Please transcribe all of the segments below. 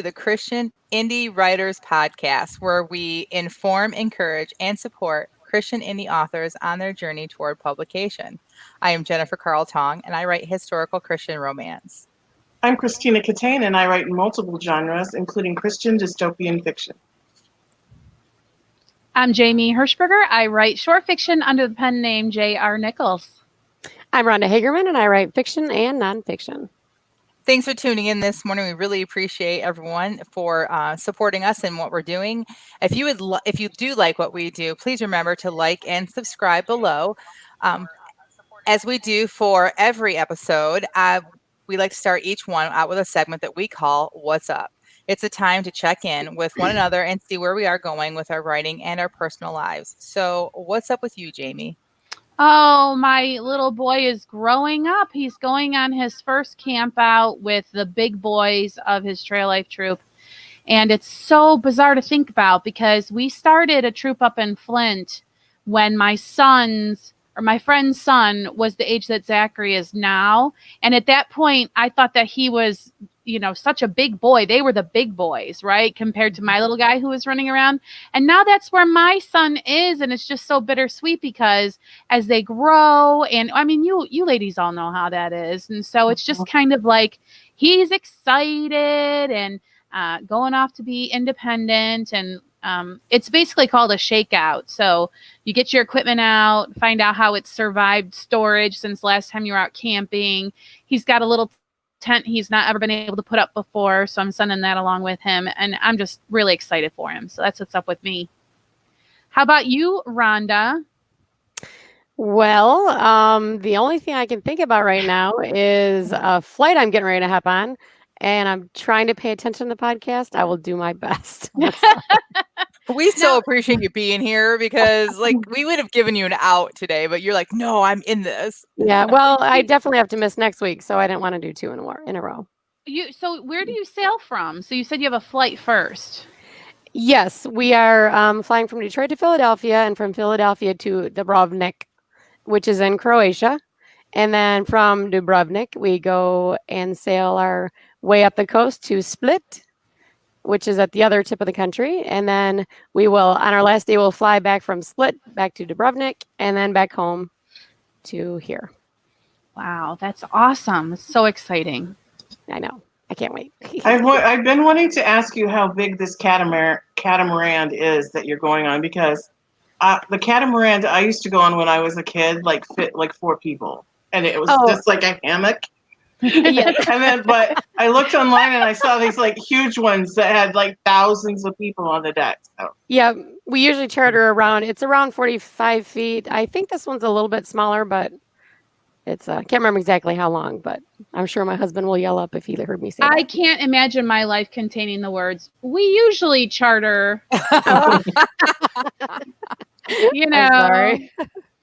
the Christian Indie Writers Podcast, where we inform, encourage, and support Christian indie authors on their journey toward publication. I am Jennifer Carl Tong, and I write historical Christian romance. I'm Christina Catane, and I write in multiple genres, including Christian dystopian fiction. I'm Jamie Hirschberger. I write short fiction under the pen name J.R. Nichols. I'm Rhonda Hagerman, and I write fiction and nonfiction. Thanks for tuning in this morning. We really appreciate everyone for supporting us in what we're doing. If you do like what we do, please remember to like and subscribe below. As we do for every episode, we like to start each one out with a segment that we call What's Up? It's a time to check in with one another and see where we are going with our writing and our personal lives. So what's up with you, Jamie? Oh, my little boy is growing up. He's going on his first camp out with the big boys of his Trail Life troop. And it's so bizarre to think about because we started a troop up in Flint when my friend's son was the age that Zachary is now. And at that point, I thought that he was, such a big boy. They were the big boys, right? Compared to my little guy who was running around. And now that's where my son is. And it's just so bittersweet because as they grow, and I mean, you ladies all know how that is. And so it's just kind of like he's excited and going off to be independent. And it's basically called a shakeout. So you get your equipment out, find out how it's survived storage since last time you were out camping. He's got a little tent he's not ever been able to put up before, so I'm sending that along with him, and I'm just really excited for him. So that's what's up with me. How about you, Rhonda? Well, the only thing I can think about right now is a flight I'm getting ready to hop on, and I'm trying to pay attention to the podcast. I will do my best. We still appreciate you being here because we would have given you an out today, but you're like, no, I'm in this. Yeah, well, I definitely have to miss next week, so I didn't want to do two in a row. So where do you sail from? So you said you have a flight first. Yes, we are flying from Detroit to Philadelphia and from Philadelphia to Dubrovnik, which is in Croatia. And then from Dubrovnik, we go and sail our way up the coast to Split, which is at the other tip of the country. And then we will, on our last day, we'll fly back from Split back to Dubrovnik and then back home to here. Wow, that's awesome. It's so exciting. I know. I can't wait. I've been wanting to ask you how big this catamaran is that you're going on, because the catamaran I used to go on when I was a kid fit 4 people, and it was just like a hammock. Yeah. But I looked online and I saw these huge ones that had thousands of people on the deck. So. Yeah, we usually charter it's around 45 feet. I think this one's a little bit smaller, but it's I can't remember exactly how long, but I'm sure my husband will yell up if he heard me say that. I can't imagine my life containing the words, we usually charter. I'm sorry.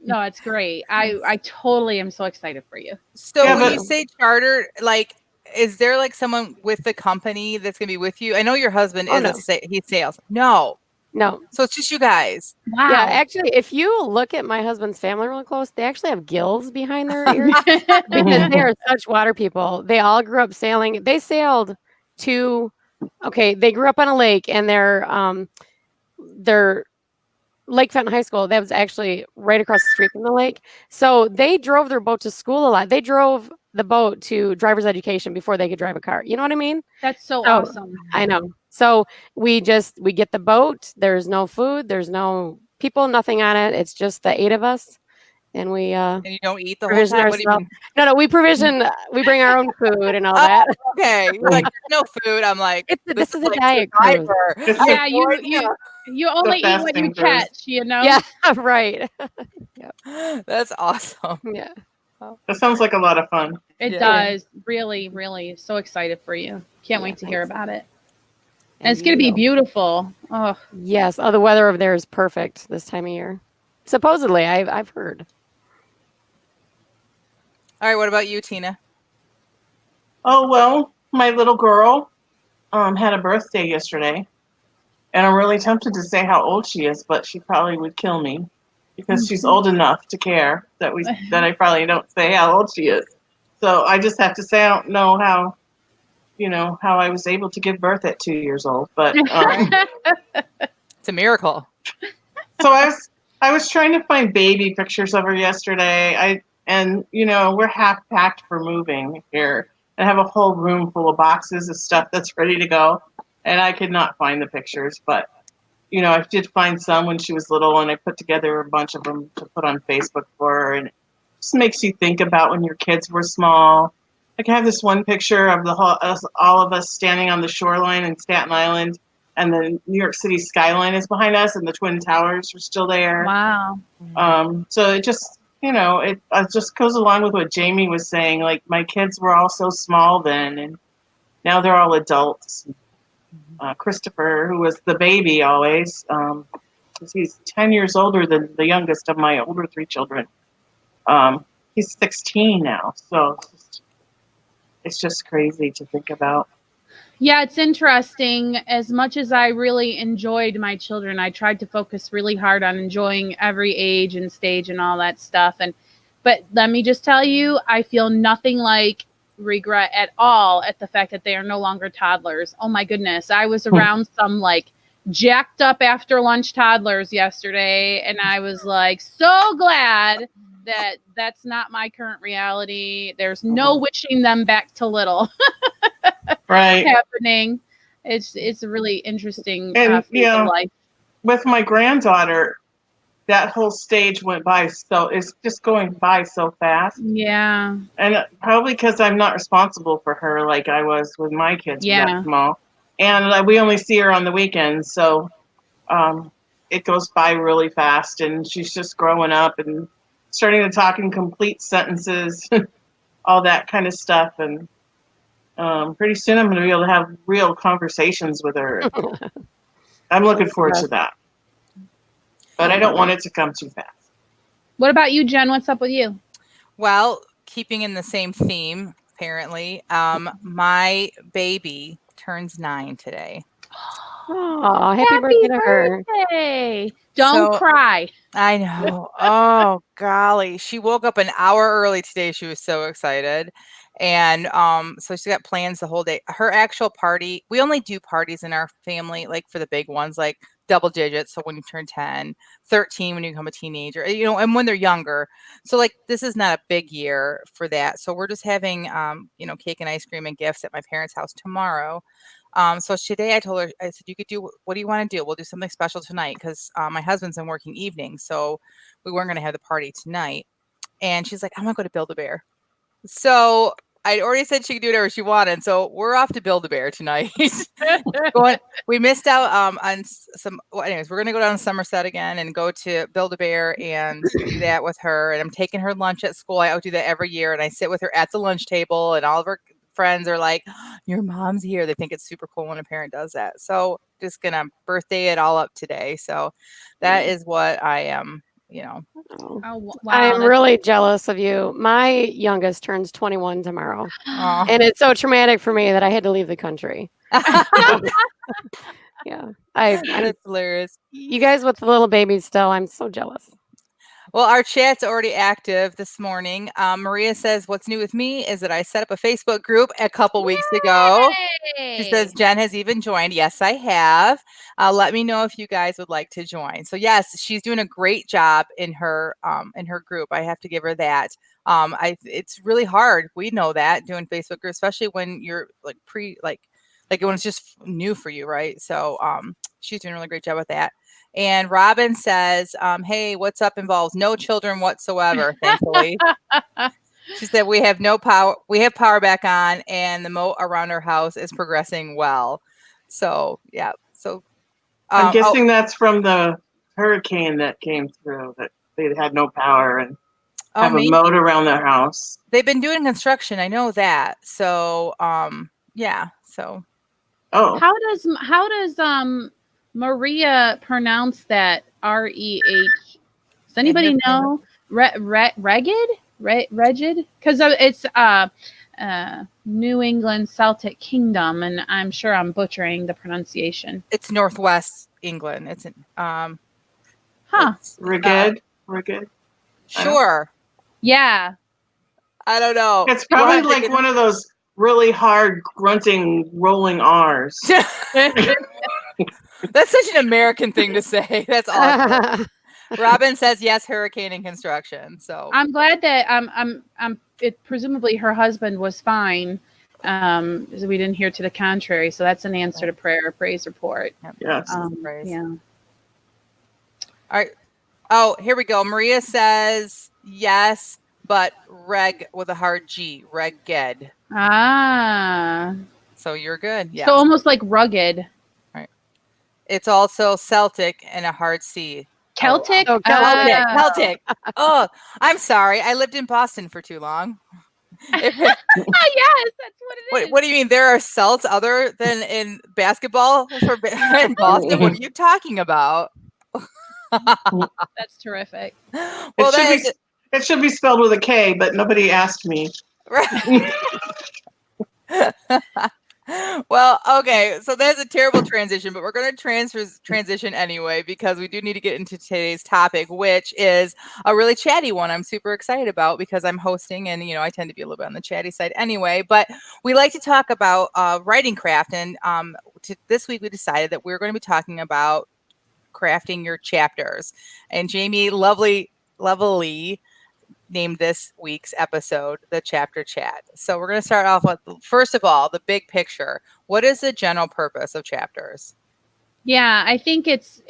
No, it's great. I totally am so excited for you. So when you say charter, is there someone with the company that's going to be with you? I know your husband he sails. No. So it's just you guys. Wow. Yeah, actually, if you look at my husband's family really close, they actually have gills behind their ears because they are such water people. They all grew up sailing. They sailed they grew up on a lake, and their Lake Fenton High School, that was actually right across the street from the lake. So they drove their boat to school a lot. They drove the boat to driver's education before they could drive a car. You know what I mean? That's so awesome. I know. So we get the boat. There's no food. There's no people, nothing on it. It's just the 8 of us. And we and you don't eat the whole time? What do you mean? No, we provision. We bring our own food and all that. Okay, you're no food. I'm like, this is a diet cruise. Yeah, you only eat what you catch. Yeah, right. Yep. That's awesome. Yeah, that sounds like a lot of fun. It does. Really, really, so excited for you. Can't wait to hear about it. And it's going to be beautiful. Oh yes. Oh, the weather over there is perfect this time of year. Supposedly, I've heard. All right, what about you, Tina? Oh, well, my little girl had a birthday yesterday, and I'm really tempted to say how old she is, but she probably would kill me because she's old enough to care that I probably don't say how old she is. So I just have to say I don't know how how I was able to give birth at 2 years old. But It's a miracle. so I was trying to find baby pictures of her yesterday. We're half packed for moving here. I have a whole room full of boxes of stuff that's ready to go, and I could not find the pictures. But I did find some when she was little, and I put together a bunch of them to put on Facebook for her. And it just makes you think about when your kids were small. Like I have this one picture of all of us standing on the shoreline in Staten Island, and the New York City skyline is behind us, and the Twin Towers are still there. Wow. So it just, it just goes along with what Jamie was saying. Like my kids were all so small then, and now they're all adults. Christopher, who was the baby always, 'cause he's 10 years older than the youngest of my older 3 children. He's 16 now, so it's just crazy to think about. Yeah, it's interesting. As much as I really enjoyed my children, I tried to focus really hard on enjoying every age and stage and all that stuff. But let me just tell you, I feel nothing like regret at all at the fact that they are no longer toddlers. Oh my goodness. I was around some like jacked up after lunch toddlers yesterday, and I was like so glad that that's not my current reality. There's no wishing them back to little. Right. Happening. It's a really interesting And phase of life. with my granddaughter, that whole stage went by, so it's just going by so fast. Yeah. And probably because I'm not responsible for her like I was with my kids that small. And we only see her on the weekends, so it goes by really fast. And she's just growing up and starting to talk in complete sentences, all that kind of stuff. And pretty soon I'm going to be able to have real conversations with her. I'm looking forward to that. But I don't want it to come too fast. What about you, Jen? What's up with you? Well, keeping in the same theme, apparently, my baby turns 9 today. Oh, happy birthday to her. Birthday. Don't cry. I know. Oh, golly. She woke up an hour early today. She was so excited. And so she's got plans the whole day. Her actual party, we only do parties in our family, like for the big ones, like double digits. So when you turn 10, 13, when you become a teenager, and when they're younger. So like, this is not a big year for that. So we're just having, cake and ice cream and gifts at my parents' house tomorrow. So today I told her, I said, what do you want to do? We'll do something special tonight because my husband's been working evenings. So we weren't going to have the party tonight. And she's like, I'm going to go to Build-A-Bear. So I already said she could do whatever she wanted. So we're off to Build-A-Bear tonight. We missed out on some, anyways, we're going to go down to Somerset again and go to Build-A-Bear and do that with her. And I'm taking her lunch at school. I do that every year. And I sit with her at the lunch table, and all of her friends are like, your mom's here. They think it's super cool when a parent does that. So just going to birthday it all up today. So that is what I am, Oh, wow, I'm really jealous of you. My youngest turns 21 tomorrow. And it's so traumatic for me that I had to leave the country. Yeah. That's hilarious. You guys with the little babies still, I'm so jealous. Well, our chat's already active this morning. Maria says, what's new with me is that I set up a Facebook group a couple weeks ago. She says, Jen has even joined. Yes, I have. Let me know if you guys would like to join. So yes, she's doing a great job in her group. I have to give her that. It's really hard. We know that doing Facebook groups, especially when you're like when it's just new for you, right? So she's doing a really great job with that. And Robin says, hey, what's up involves no children whatsoever, thankfully. She said, we have no power. We have power back on, and the moat around our house is progressing well. So, yeah. So I'm guessing that's from the hurricane that came through, that they had no power and have a moat around their house. They've been doing construction. I know that. So, yeah. So. Oh. How does Maria pronounce that? R-E-H. Does anybody know? Regid? Because it's New England Celtic Kingdom, and I'm sure I'm butchering the pronunciation. It's Northwest England. It's Regid. Sure. Yeah. I don't know. It's probably like one of those really hard grunting, rolling R's. That's such an American thing to say. That's awesome. Robin says yes, hurricane and construction. So I'm glad that presumably her husband was fine. So we didn't hear to the contrary. So that's an answer to prayer, praise report. Yes. Praise. Yeah. All right. Oh, here we go. Maria says yes, but reg with a hard G, regged. Ah. So you're good. Yeah. So almost like rugged. It's also Celtic and a hard C. Celtic? Oh, Celtic. Ah. Celtic. Oh, I'm sorry. I lived in Boston for too long. Yes, that's what it is. What do you mean? There are Celts other than in basketball in Boston? What are you talking about? That's terrific. Well, it should be spelled with a K, but nobody asked me. Well, okay, so that's a terrible transition, but we're going to transition anyway because we do need to get into today's topic, which is a really chatty one. I'm super excited about because I'm hosting, and I tend to be a little bit on the chatty side anyway. But we like to talk about writing craft, and this week we decided that we're going to be talking about crafting your chapters. And Jamie lovely named this week's episode the Chapter Chat. So we're going to start off with, first of all, the big picture. What is the general purpose of chapters? Yeah, I think it's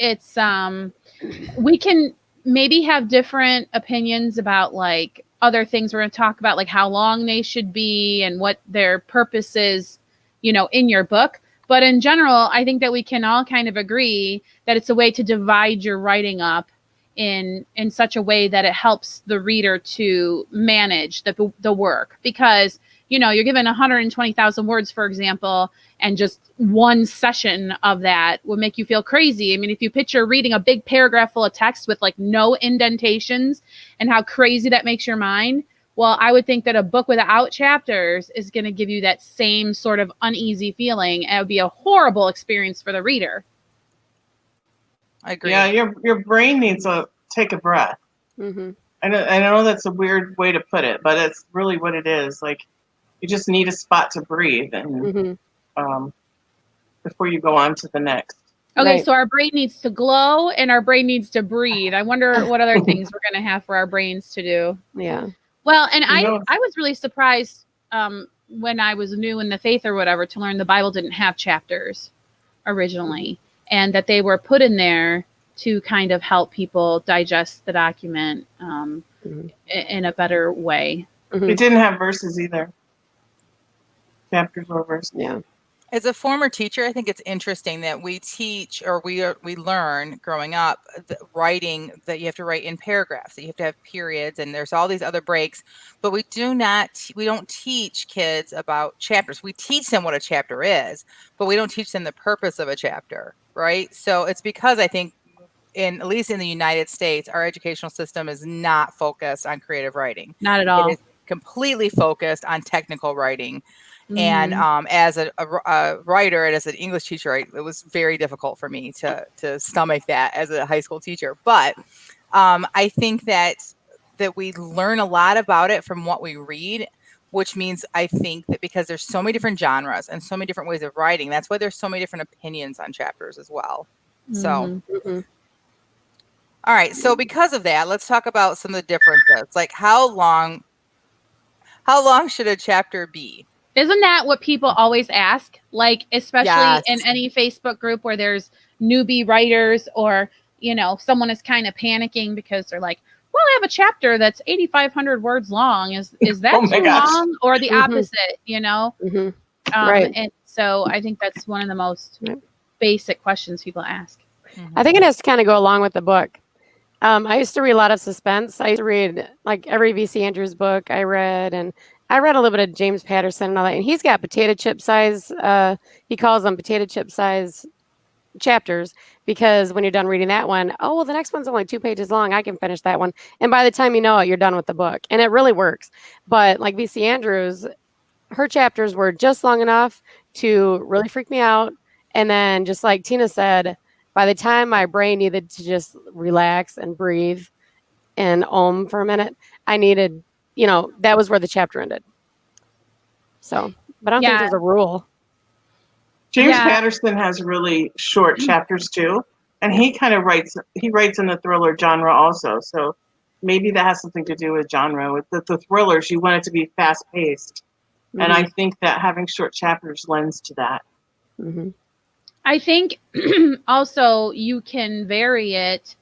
we can maybe have different opinions about like other things we're going to talk about, like how long they should be and what their purpose is, in your book. But in general, I think that we can all kind of agree that it's a way to divide your writing up in such a way that it helps the reader to manage the work, because you're given 120,000 words, for example, and just one session of that would make you feel crazy. I mean, if you picture reading a big paragraph full of text with like no indentations and how crazy that makes your mind, well, I would think that a book without chapters is going to give you that same sort of uneasy feeling, and it would be a horrible experience for the reader. I agree. Yeah, your brain needs to take a breath. Mm-hmm. I know that's a weird way to put it, but it's really what it is. Like, you just need a spot to breathe, and before you go on to the next. Okay, Right. So our brain needs to glow and our brain needs to breathe. I wonder what other things we're going to have for our brains to do. Yeah. Well, and I know- was really surprised when I was new in the faith or whatever to learn the Bible didn't have chapters originally, and that they were put in there to kind of help people digest the document in a better way. Mm-hmm. It didn't have verses either. Chapters or verses. Yeah. As a former teacher, I think it's interesting that we teach, or we learn growing up writing, that you have to write in paragraphs, that you have to have periods, and there's all these other breaks. But we don't teach kids about chapters. We teach them what a chapter is, but we don't teach them the purpose of a chapter, right? So it's because I think, at least in the United States, our educational system is not focused on creative writing. Not at all. It is completely focused on technical writing. Mhm. And as a writer and as an English teacher, it was very difficult for me to stomach that as a high school teacher. But I think that we learn a lot about it from what we read, which means I think that because there's so many different genres and so many different ways of writing, that's why there's so many different opinions on chapters as well. So, Mm-hmm. all right. So because of that, let's talk about some of the differences. Like how long should a chapter be? Isn't that what people always ask? Like, especially Yes. in any Facebook group where there's newbie writers, or, someone is kind of panicking because they're like, well, I have a chapter that's 8,500 words long. Is that Oh my too gosh. long? Or the Mhm. opposite, Mm-hmm. Right. And so I think that's one of the most Yep. basic questions people ask. I think it has to kind of go along with the book. I used to read a lot of suspense. I used to read like every V.C. Andrews book I read, and I read a little bit of James Patterson and all that. And he's got potato chip size. He calls them potato chip size chapters, because when you're done reading that one, oh, well, the next one's only 2 pages long. I can finish that one. And by the time you know it, you're done with the book. And it really works. But like V.C. Andrews, her chapters were just long enough to really freak me out. And then just like Tina said, by the time my brain needed to just relax and breathe and for a minute, I needed, that was where the chapter ended. So But I don't think Yeah. there's a rule. James Yeah. Patterson has really short chapters too, and he kind of writes in the thriller genre also. So maybe that has something to do with genre. With the thrillers, you want it to be fast paced, and I think that having short chapters lends to that. Mm-hmm. I think also you can vary it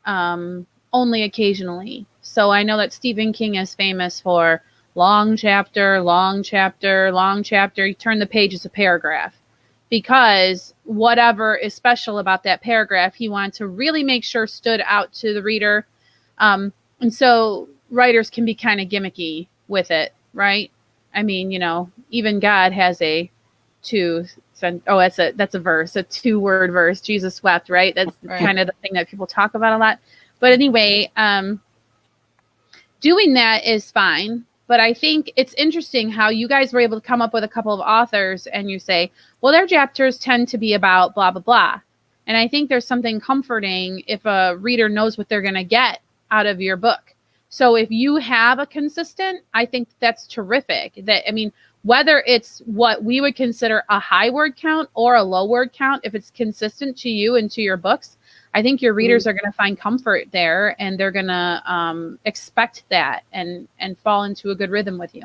only occasionally. So I know that Stephen King is famous for long chapter, long chapter, long chapter. You turn the page, it's a paragraph. Because whatever is special about that paragraph, he wanted to really make sure stood out to the reader. And so writers can be kind of gimmicky with it, right? I mean, even God has a that's a verse, a 2-word verse. Jesus wept, right? That's Right. kind of the thing that people talk about a lot. But anyway, doing that is fine. But I think it's interesting how you guys were able to come up with a couple of authors and you say, well, their chapters tend to be about blah, blah, blah. And I think there's something comforting if a reader knows what they're going to get out of your book. So if you have a consistent, I think that's terrific. Whether it's what we would consider a high word count or a low word count, if it's consistent to you and to your books, I think your readers are going to find comfort there, and they're going to expect that and fall into a good rhythm with you.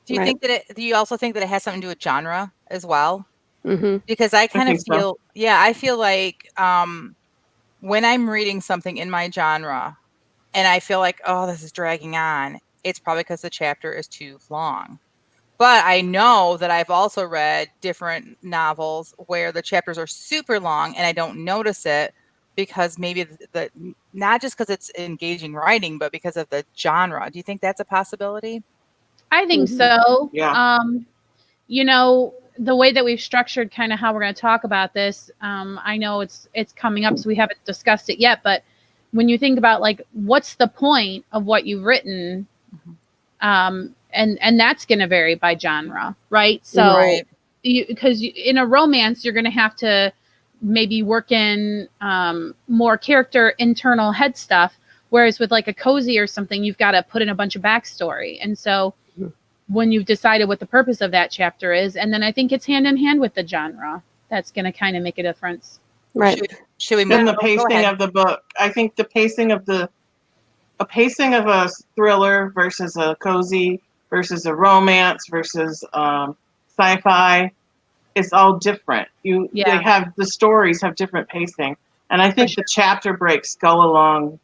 Do you think that do you also think that it has something to do with genre as well? Mm-hmm. Because I kind of think so. feel, I feel like when I'm reading something in my genre and I feel like, oh, this is dragging on, it's probably because the chapter is too long. But I know that I've also read different novels where the chapters are super long and I don't notice it because maybe the not just because it's engaging writing, but because of the genre. Do you think that's a possibility? I think Mhm. so. Yeah. The way that we've structured kind of how we're going to talk about this, I know it's coming up, so we haven't discussed it yet. But when you think about like, what's the point of what you've written, and that's going to vary by genre, right? So, Right. because in a romance, you're going to have to maybe work in more character internal head stuff, whereas with like a cozy or something, you've got to put in a bunch of backstory. And so when you've decided what the purpose of that chapter is, and then I think it's hand in hand with the genre, that's going to kind of make a difference. Right. Should we move? And the Go pacing ahead. of the book. I think the pacing of a thriller versus a cozy versus a romance versus sci-fi, it's all different. The stories have different pacing, and I think the chapter breaks go along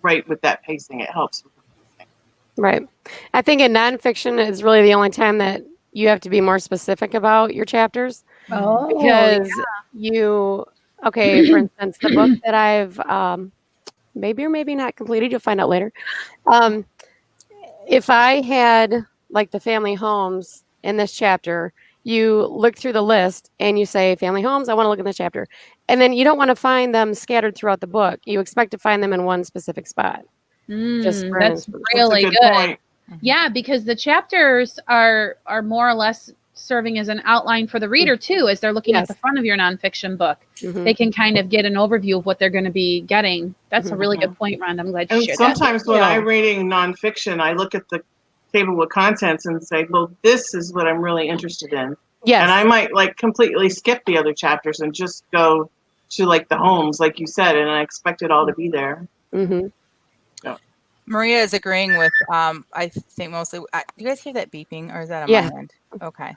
right with that pacing. It helps with the pacing. Right. I think in nonfiction is really the only time that you have to be more specific about your chapters. Oh, Because for instance, the book that I've maybe or maybe not completed, you'll find out later. If I had like the family homes in this chapter, you look through the list and you say family homes, I want to look in this chapter. And then you don't want to find them scattered throughout the book. You expect to find them in one specific spot. Just for that's instance. really That's a good point. Yeah, because the chapters are more or less serving as an outline for the reader too, as they're looking at the front of your nonfiction book. Mhm. They can kind of get an overview of what they're going to be getting. That's a really good point, Rhonda. I'm glad you And shared that. sometimes when I'm reading nonfiction, I look at the table of contents and say, well, this is what I'm really interested in. Yes. And I might like completely skip the other chapters and just go to like the homes, like you said, and I expect it all to be there. Mm-hmm. Maria is agreeing with, I think mostly, do you guys hear that beeping or is that on Yeah. my end? Okay.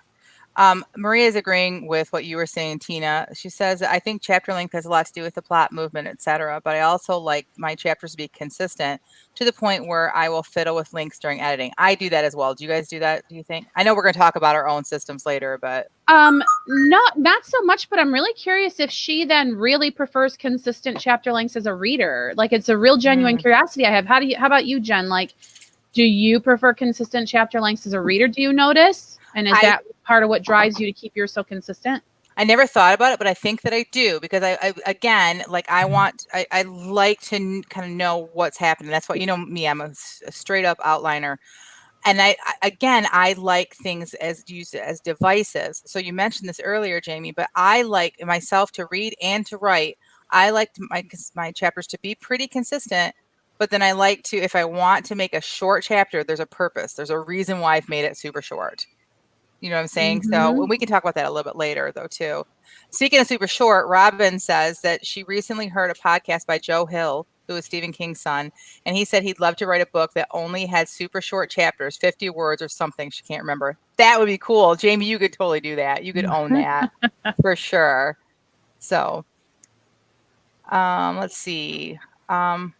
Maria is agreeing with what you were saying, Tina. She says, I think chapter length has a lot to do with the plot, movement, etc. But I also like my chapters to be consistent to the point where I will fiddle with links during editing. I do that as well. Do you guys do that, do you think? I know we're going to talk about our own systems later, but Not so much, but I'm really curious if she then really prefers consistent chapter lengths as a reader. Like, it's a real genuine curiosity I have. How about you, Jen? Like, do you prefer consistent chapter lengths as a reader? Do you notice? And is that part of what drives you to keep yours so consistent? I never thought about it, but I think that I do because I again, like I like to kind of know what's happening. That's what, me, I'm a straight up outliner. And I like things as used as devices. So you mentioned this earlier, Jamie, but I like myself to read and to write. I like my chapters to be pretty consistent, but then I like to, if I want to make a short chapter, there's a purpose. There's a reason why I've made it super short. You know what I'm saying? So we can talk about that a little bit later, though, too. Speaking of super short, Robin says that she recently heard a podcast by Joe Hill, who is Stephen King's son, and he said he'd love to write a book that only had super short chapters, 50 words or something. She can't remember. That would be cool. Jamie, you could totally do that. You could own that for sure. So, let's see. Oh,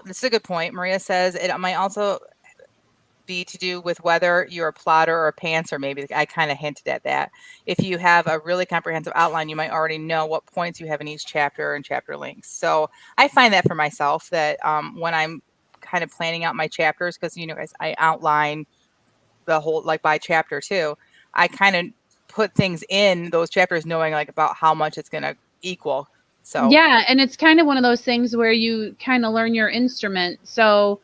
this is a good point. Maria says it might also be to do with whether you're a plotter or a pantser. Maybe I kind of hinted at that. If you have a really comprehensive outline, you might already know what points you have in each chapter and chapter links. So I find that for myself that when I'm kind of planning out my chapters, because, you know, guys, I outline the whole, like, by chapter too, I kind of put things in those chapters knowing like about how much it's going to equal. So yeah, and it's kind of one of those things where you kind of learn your instrument. So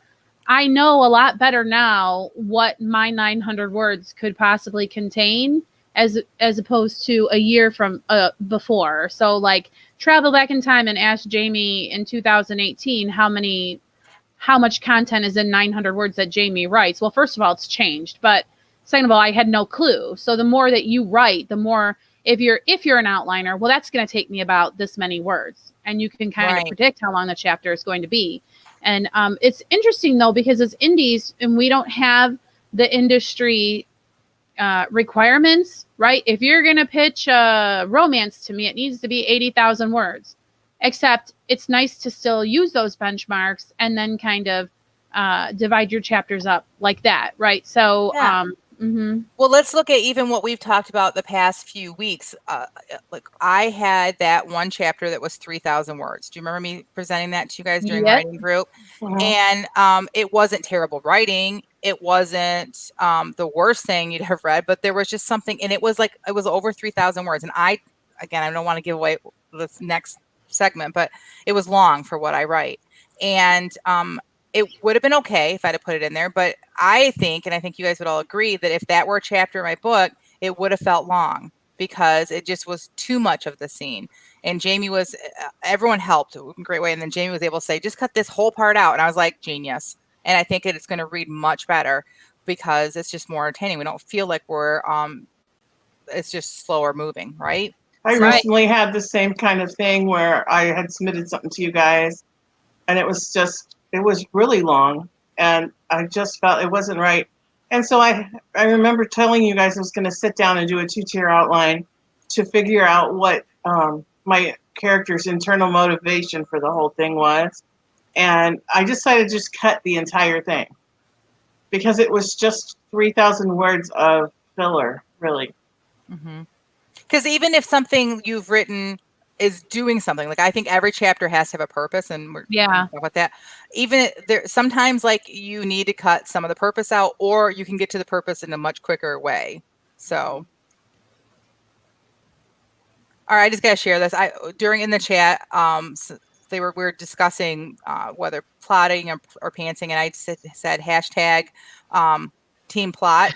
I know a lot better now what my 900 words could possibly contain as opposed to a year from before. So like travel back in time and ask Jamie in 2018 how much content is in 900 words that Jamie writes. Well, first of all, it's changed, but second of all, I had no clue. So the more that you write, the more, if you're an outliner, well, that's going to take me about this many words, and you can kind of predict how long the chapter is going to be. And it's interesting, though, because it's indies and we don't have the industry requirements, right? If you're going to pitch a romance to me, it needs to be 80,000 words. Except it's nice to still use those benchmarks and then kind of divide your chapters up like that, right? So, yeah. Well, let's look at even what we've talked about the past few weeks. Like I had that one chapter that was 3,000 words. Do you remember me presenting that to you guys during writing group? And it wasn't terrible writing. It wasn't the worst thing you'd have read, but there was just something, and it was over 3,000 words. And I don't want to give away this next segment, but it was long for what I write. And it would have been okay if I'd have put it in there, but I think, and I think you guys would all agree, that if that were a chapter in my book, it would have felt long because it just was too much of the scene. And Jamie was, everyone helped in a great way. And then Jamie was able to say, just cut this whole part out. And I was like, genius. And I think it's going to read much better because it's just more entertaining. We don't feel like we're, it's just slower moving, right? I recently had the same kind of thing where I had submitted something to you guys and it was really long and I just felt it wasn't right. And so I remember telling you guys I was going to sit down and do a 2-tier outline to figure out what my character's internal motivation for the whole thing was. And I decided to just cut the entire thing because it was just 3,000 words of filler, really. Because even if something you've written is doing something, like I think every chapter has to have a purpose, and we're talking about that. Even there, sometimes like you need to cut some of the purpose out, or you can get to the purpose in a much quicker way. So, all right, I just gotta share this. During in the chat, we were discussing whether plotting or pantsing, and I said hashtag team plot.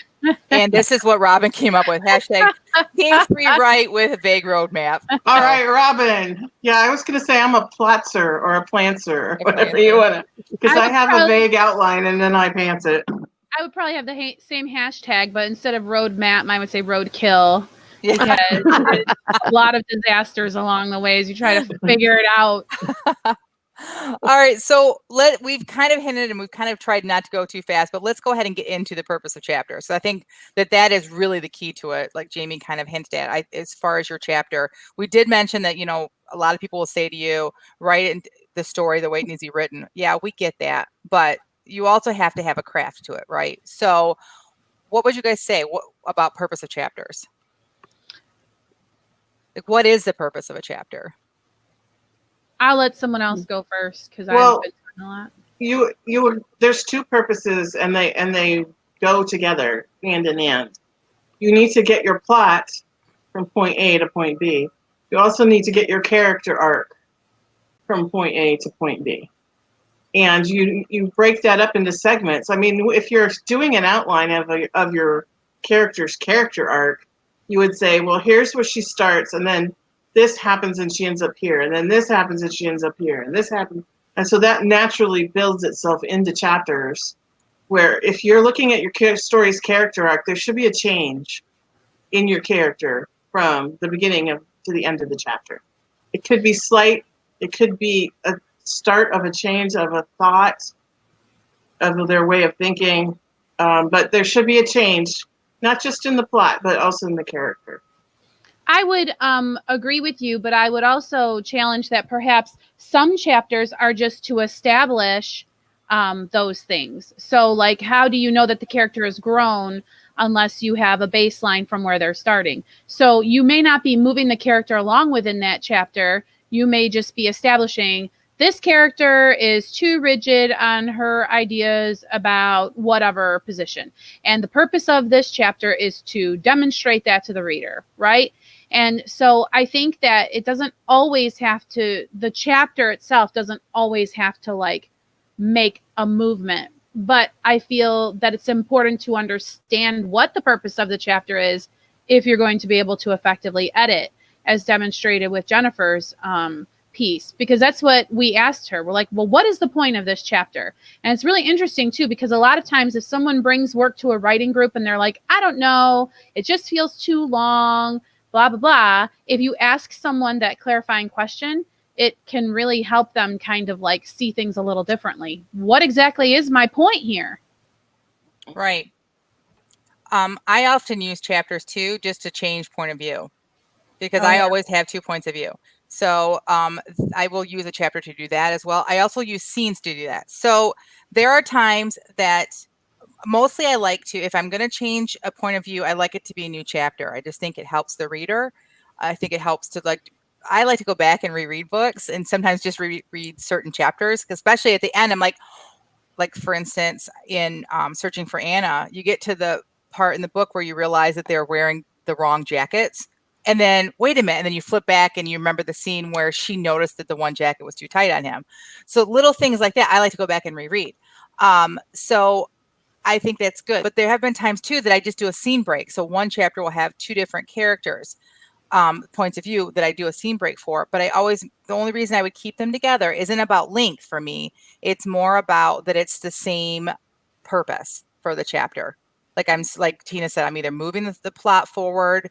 And this is what Robin came up with. Hashtag team free write with a vague roadmap. All right, Robin. Yeah, I was going to say I'm a plotzer or a plantser, whatever you want to, because I have a vague outline and then I pants it. I would probably have the same hashtag, but instead of roadmap, mine would say roadkill. Because a lot of disasters along the way as you try to figure it out. All right, so we've kind of hinted and we've kind of tried not to go too fast, but let's go ahead and get into the purpose of chapter. So I think that is really the key to it, like Jamie kind of hinted at. As far as your chapter, we did mention that, you know, a lot of people will say to you, write the story the way it needs to be written. Yeah, we get that, but you also have to have a craft to it, right? So what would you guys say about purpose of chapters? Like, what is the purpose of a chapter? I'll let someone else go first because I've been talking a lot. There's two purposes and they go together hand in hand. You need to get your plot from point A to point B. You also need to get your character arc from point A to point B. And you break that up into segments. I mean, if you're doing an outline of your character's character arc, you would say, well, here's where she starts, and then this happens and she ends up here, and then this happens and she ends up here, and this happens. And so that naturally builds itself into chapters. where if you're looking at your story's character arc, there should be a change in your character from the beginning to the end of the chapter. It could be slight. It could be a start of a change of a thought, of their way of thinking. But there should be a change, not just in the plot, but also in the character. I would agree with you, but I would also challenge that perhaps some chapters are just to establish those things. So, like, how do you know that the character has grown unless you have a baseline from where they're starting? So you may not be moving the character along within that chapter. You may just be establishing this character is too rigid on her ideas about whatever position. And the purpose of this chapter is to demonstrate that to the reader, right? And so I think that it doesn't always have to, the chapter itself doesn't always have to like make a movement. But I feel that it's important to understand what the purpose of the chapter is if you're going to be able to effectively edit, as demonstrated with Jennifer's piece, because that's what we asked her. We're like, well, what is the point of this chapter? And it's really interesting too, because a lot of times if someone brings work to a writing group and they're like, I don't know, it just feels too long, blah, blah, blah. If you ask someone that clarifying question, it can really help them kind of like see things a little differently. What exactly is my point here? Right. I often use chapters too, just to change point of view, because I always have 2 points of view. So I will use a chapter to do that as well. I also use scenes to do that. So there are times that mostly I like to, if I'm going to change a point of view, I like it to be a new chapter. I just think it helps the reader. I think it helps to I like to go back and reread books and sometimes just read certain chapters, especially at the end. I'm like for instance, in Searching for Anna, you get to the part in the book where you realize that they're wearing the wrong jackets. And then, wait a minute, and then you flip back and you remember the scene where she noticed that the one jacket was too tight on him. So little things like that, I like to go back and reread. So I think that's good. But there have been times, too, that I just do a scene break. So one chapter will have 2 different characters, points of view that I do a scene break for. But the only reason I would keep them together isn't about length for me. It's more about that it's the same purpose for the chapter. Like Tina said, I'm either moving the plot forward,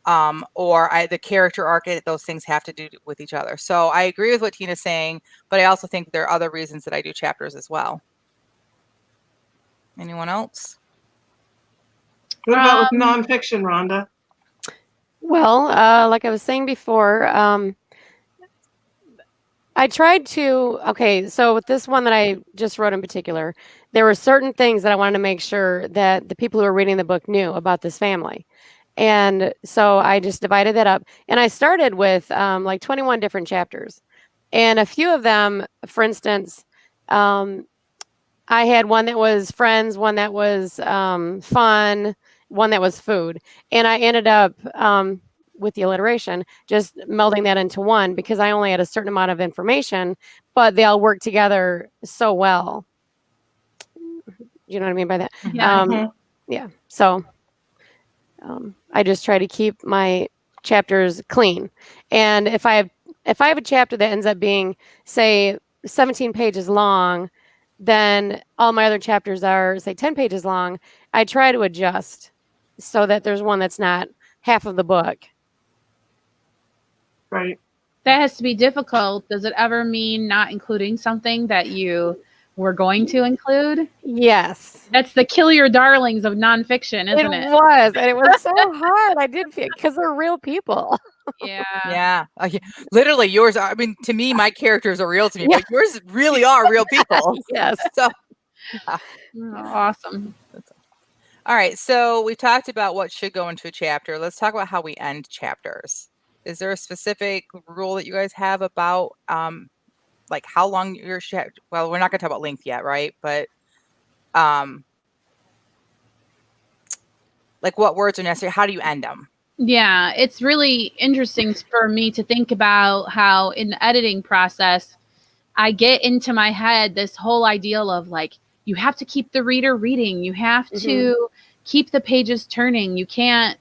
or the character arc, those things have to do with each other. So I agree with what Tina's saying, but I also think there are other reasons that I do chapters as well. Anyone else? What about with nonfiction, Rhonda? Well, like I was saying before, I tried to, so with this one that I just wrote in particular, there were certain things that I wanted to make sure that the people who were reading the book knew about this family. And so I just divided that up. And I started with like 21 different chapters. And a few of them, for instance, I had one that was friends, one that was fun, one that was food. And I ended up, with the alliteration, just melding that into one because I only had a certain amount of information, but they all work together so well. You know what I mean by that? Yeah. Yeah. So I just try to keep my chapters clean. And if I have a chapter that ends up being, say, 17 pages long, then all my other chapters are, say, 10 pages long. I try to adjust so that there's one that's not half of the book. Right. That has to be difficult. Does it ever mean not including something that you were going to include? Yes. That's the kill your darlings of nonfiction, isn't it? It was. And it was so hard. I did feel, because they're real people. Yeah. Yeah. Literally yours are, I mean, to me, my characters are real to me, Yeah. but yours really are real people. Yes. So, Awesome. all right. So we've talked about what should go into a chapter. Let's talk about how we end chapters. Is there a specific rule that you guys have about like how long your chapter? Well, we're not going to talk about length yet, right? But like what words are necessary? How do you end them? Yeah, it's really interesting for me to think about how in the editing process, I get into my head this whole ideal of like, you have to keep the reader reading. You have to keep the pages turning. You can't,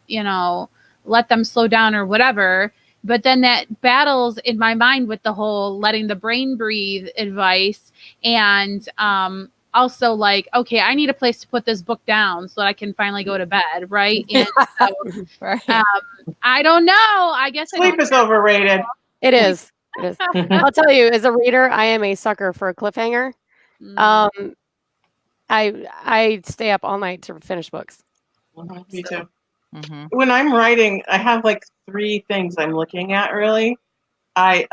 let them slow down or whatever. But then that battles in my mind with the whole letting the brain breathe advice. And also like, okay, I need a place to put this book down so that I can finally go to bed, right? And so, Right. I don't know. I guess I Sleep don't. is overrated. It is. It is. I'll tell you, as a reader, I am a sucker for a cliffhanger. Mm. I stay up all night to finish books. Me too. Mm-hmm. When I'm writing, I have like 3 things I'm looking at really. I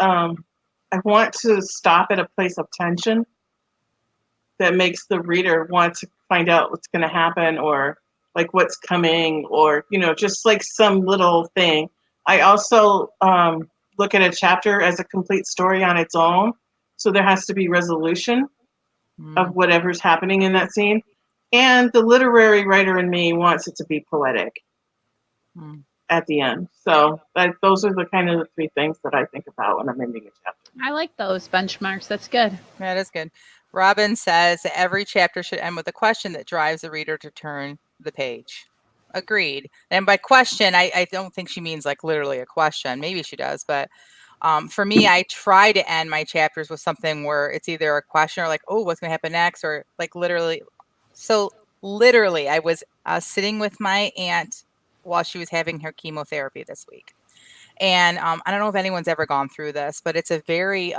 want to stop at a place of tension that makes the reader want to find out what's going to happen or like what's coming or just like some little thing. I also look at a chapter as a complete story on its own, so there has to be resolution of whatever's happening in that scene. And the literary writer in me wants it to be poetic at the end. So those are the kind of the 3 things that I think about when I'm ending a chapter. I like those benchmarks. That's good. That is good. Robin says that every chapter should end with a question that drives the reader to turn the page. Agreed. And by question, I don't think she means like literally a question. Maybe she does, but for me, I try to end my chapters with something where it's either a question or like, oh, what's going to happen next? Or like literally. So literally, I was sitting with my aunt while she was having her chemotherapy this week. And I don't know if anyone's ever gone through this, but it's a very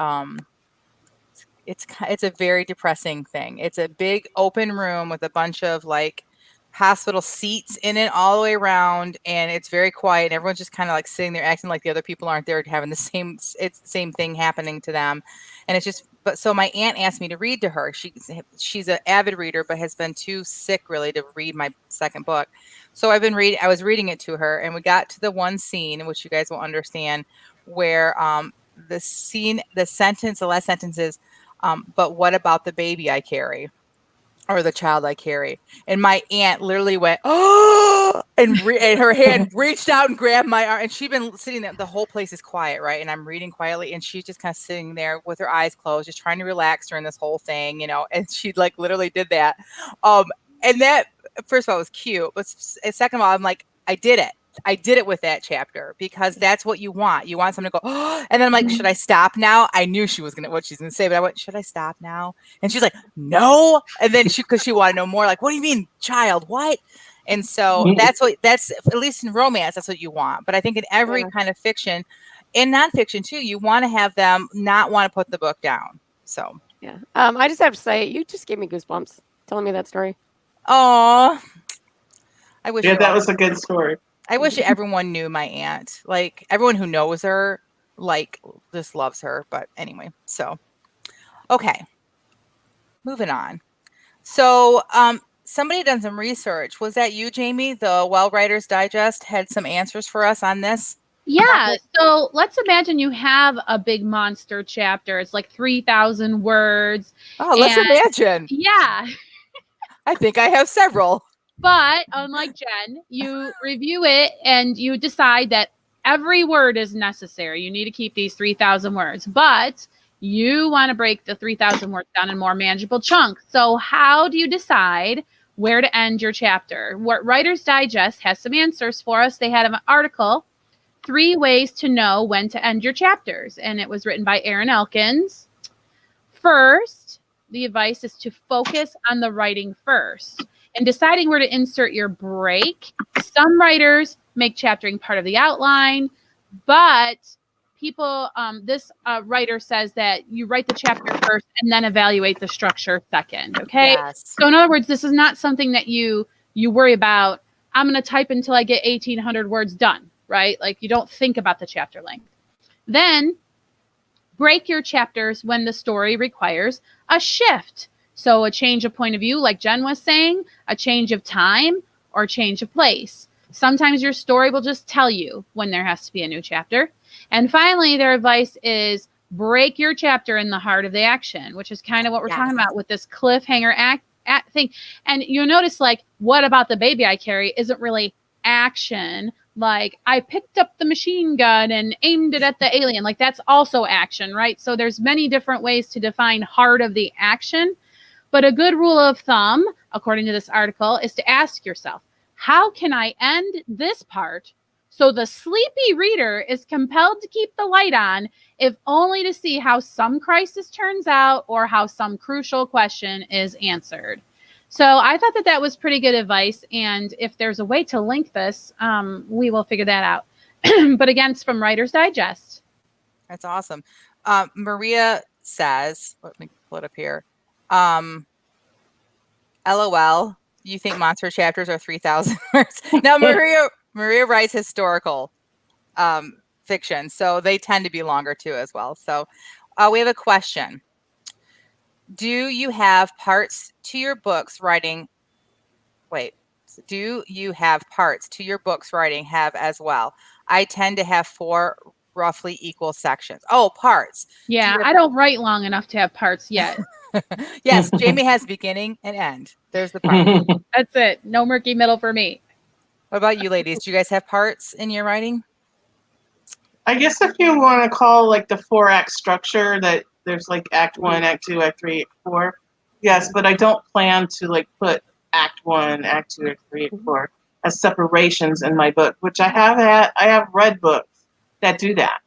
it's a very depressing thing. It's a big open room with a bunch of like hospital seats in it all the way around, and it's very quiet. And everyone's just kind of like sitting there acting like the other people aren't there, having the same thing happening to them. And it's just so my aunt asked me to read to her. She's an avid reader, but has been too sick really to read my second book. So I was reading it to her, and we got to the one scene, which you guys will understand, where the last sentence is, but what about the baby I carry? Or the child I carry. And my aunt literally went, oh, and her hand reached out and grabbed my arm. And she'd been sitting there. The whole place is quiet, right? And I'm reading quietly. And she's just kind of sitting there with her eyes closed, just trying to relax during this whole thing, And she like literally did that. And that, first of all, was cute. But second of all, I'm like, I did it. I did it with that chapter because that's what you want. You want someone to go, oh, and then I'm like, should I stop now? I knew what she's going to say, but I went, should I stop now? And she's like, no. And then because she wanted to know more, like, what do you mean, child? What? And so that's at least in romance, that's what you want. But I think in every kind of fiction, in nonfiction too, you want to have them not want to put the book down. So yeah, I just have to say, you just gave me goosebumps telling me that story. Oh, I wish. Yeah, that was a good story. I wish everyone knew my aunt. Like everyone who knows her, like just loves her. But anyway, so okay, moving on. So somebody done some research. Was that you, Jamie? The Well Writers Digest had some answers for us on this. Yeah. So let's imagine you have a big monster chapter. It's like 3,000 words. Oh, let's imagine. Yeah. I think I have several. But unlike Jen, you review it and you decide that every word is necessary. You need to keep these 3,000 words, but you want to break the 3,000 words down in more manageable chunks. So how do you decide where to end your chapter? What Writer's Digest has some answers for us. They had an article, 3 ways to know when to end your chapters. And it was written by Aaron Elkins. First, the advice is to focus on the writing first. And deciding where to insert your break. Some writers make chaptering part of the outline, but this writer says that you write the chapter first and then evaluate the structure second. Okay. Yes. So in other words, this is not something that you worry about. I'm going to type until I get 1,800 words done, right? Like you don't think about the chapter length. Then break your chapters when the story requires a shift. So a change of point of view, like Jen was saying, a change of time or a change of place. Sometimes your story will just tell you when there has to be a new chapter. And finally, their advice is break your chapter in the heart of the action, which is kind of what we're talking about with this cliffhanger thing. And you'll notice, like, what about the baby I carry isn't really action. Like, I picked up the machine gun and aimed it at the alien. Like, that's also action, right? So there's many different ways to define heart of the action. But a good rule of thumb, according to this article, is to ask yourself, how can I end this part So the sleepy reader is compelled to keep the light on, if only to see how some crisis turns out or how some crucial question is answered. So I thought that was pretty good advice. And if there's a way to link this, we will figure that out. But again, it's from Writer's Digest. That's awesome. Maria says, let me pull it up here. LOL, you think monster chapters are 3,000 words? Now, Maria writes historical fiction, so they tend to be longer too as well. So we have a question. Do you have parts to your books writing? Do you have parts to your books writing have as well? I tend to have 4 roughly equal sections. Oh, parts. Yeah, I don't write long enough to have parts yet. Yes, Jamie has beginning and end. There's the part. That's it. No murky middle for me. What about you ladies? Do you guys have parts in your writing? I guess if you want to call like the 4-act structure, that there's like Act 1, Act 2, Act 3, Act 4. Yes, but I don't plan to like put Act 1, Act 2, Act 3, Act 4 as separations in my book, which I have read books that do that.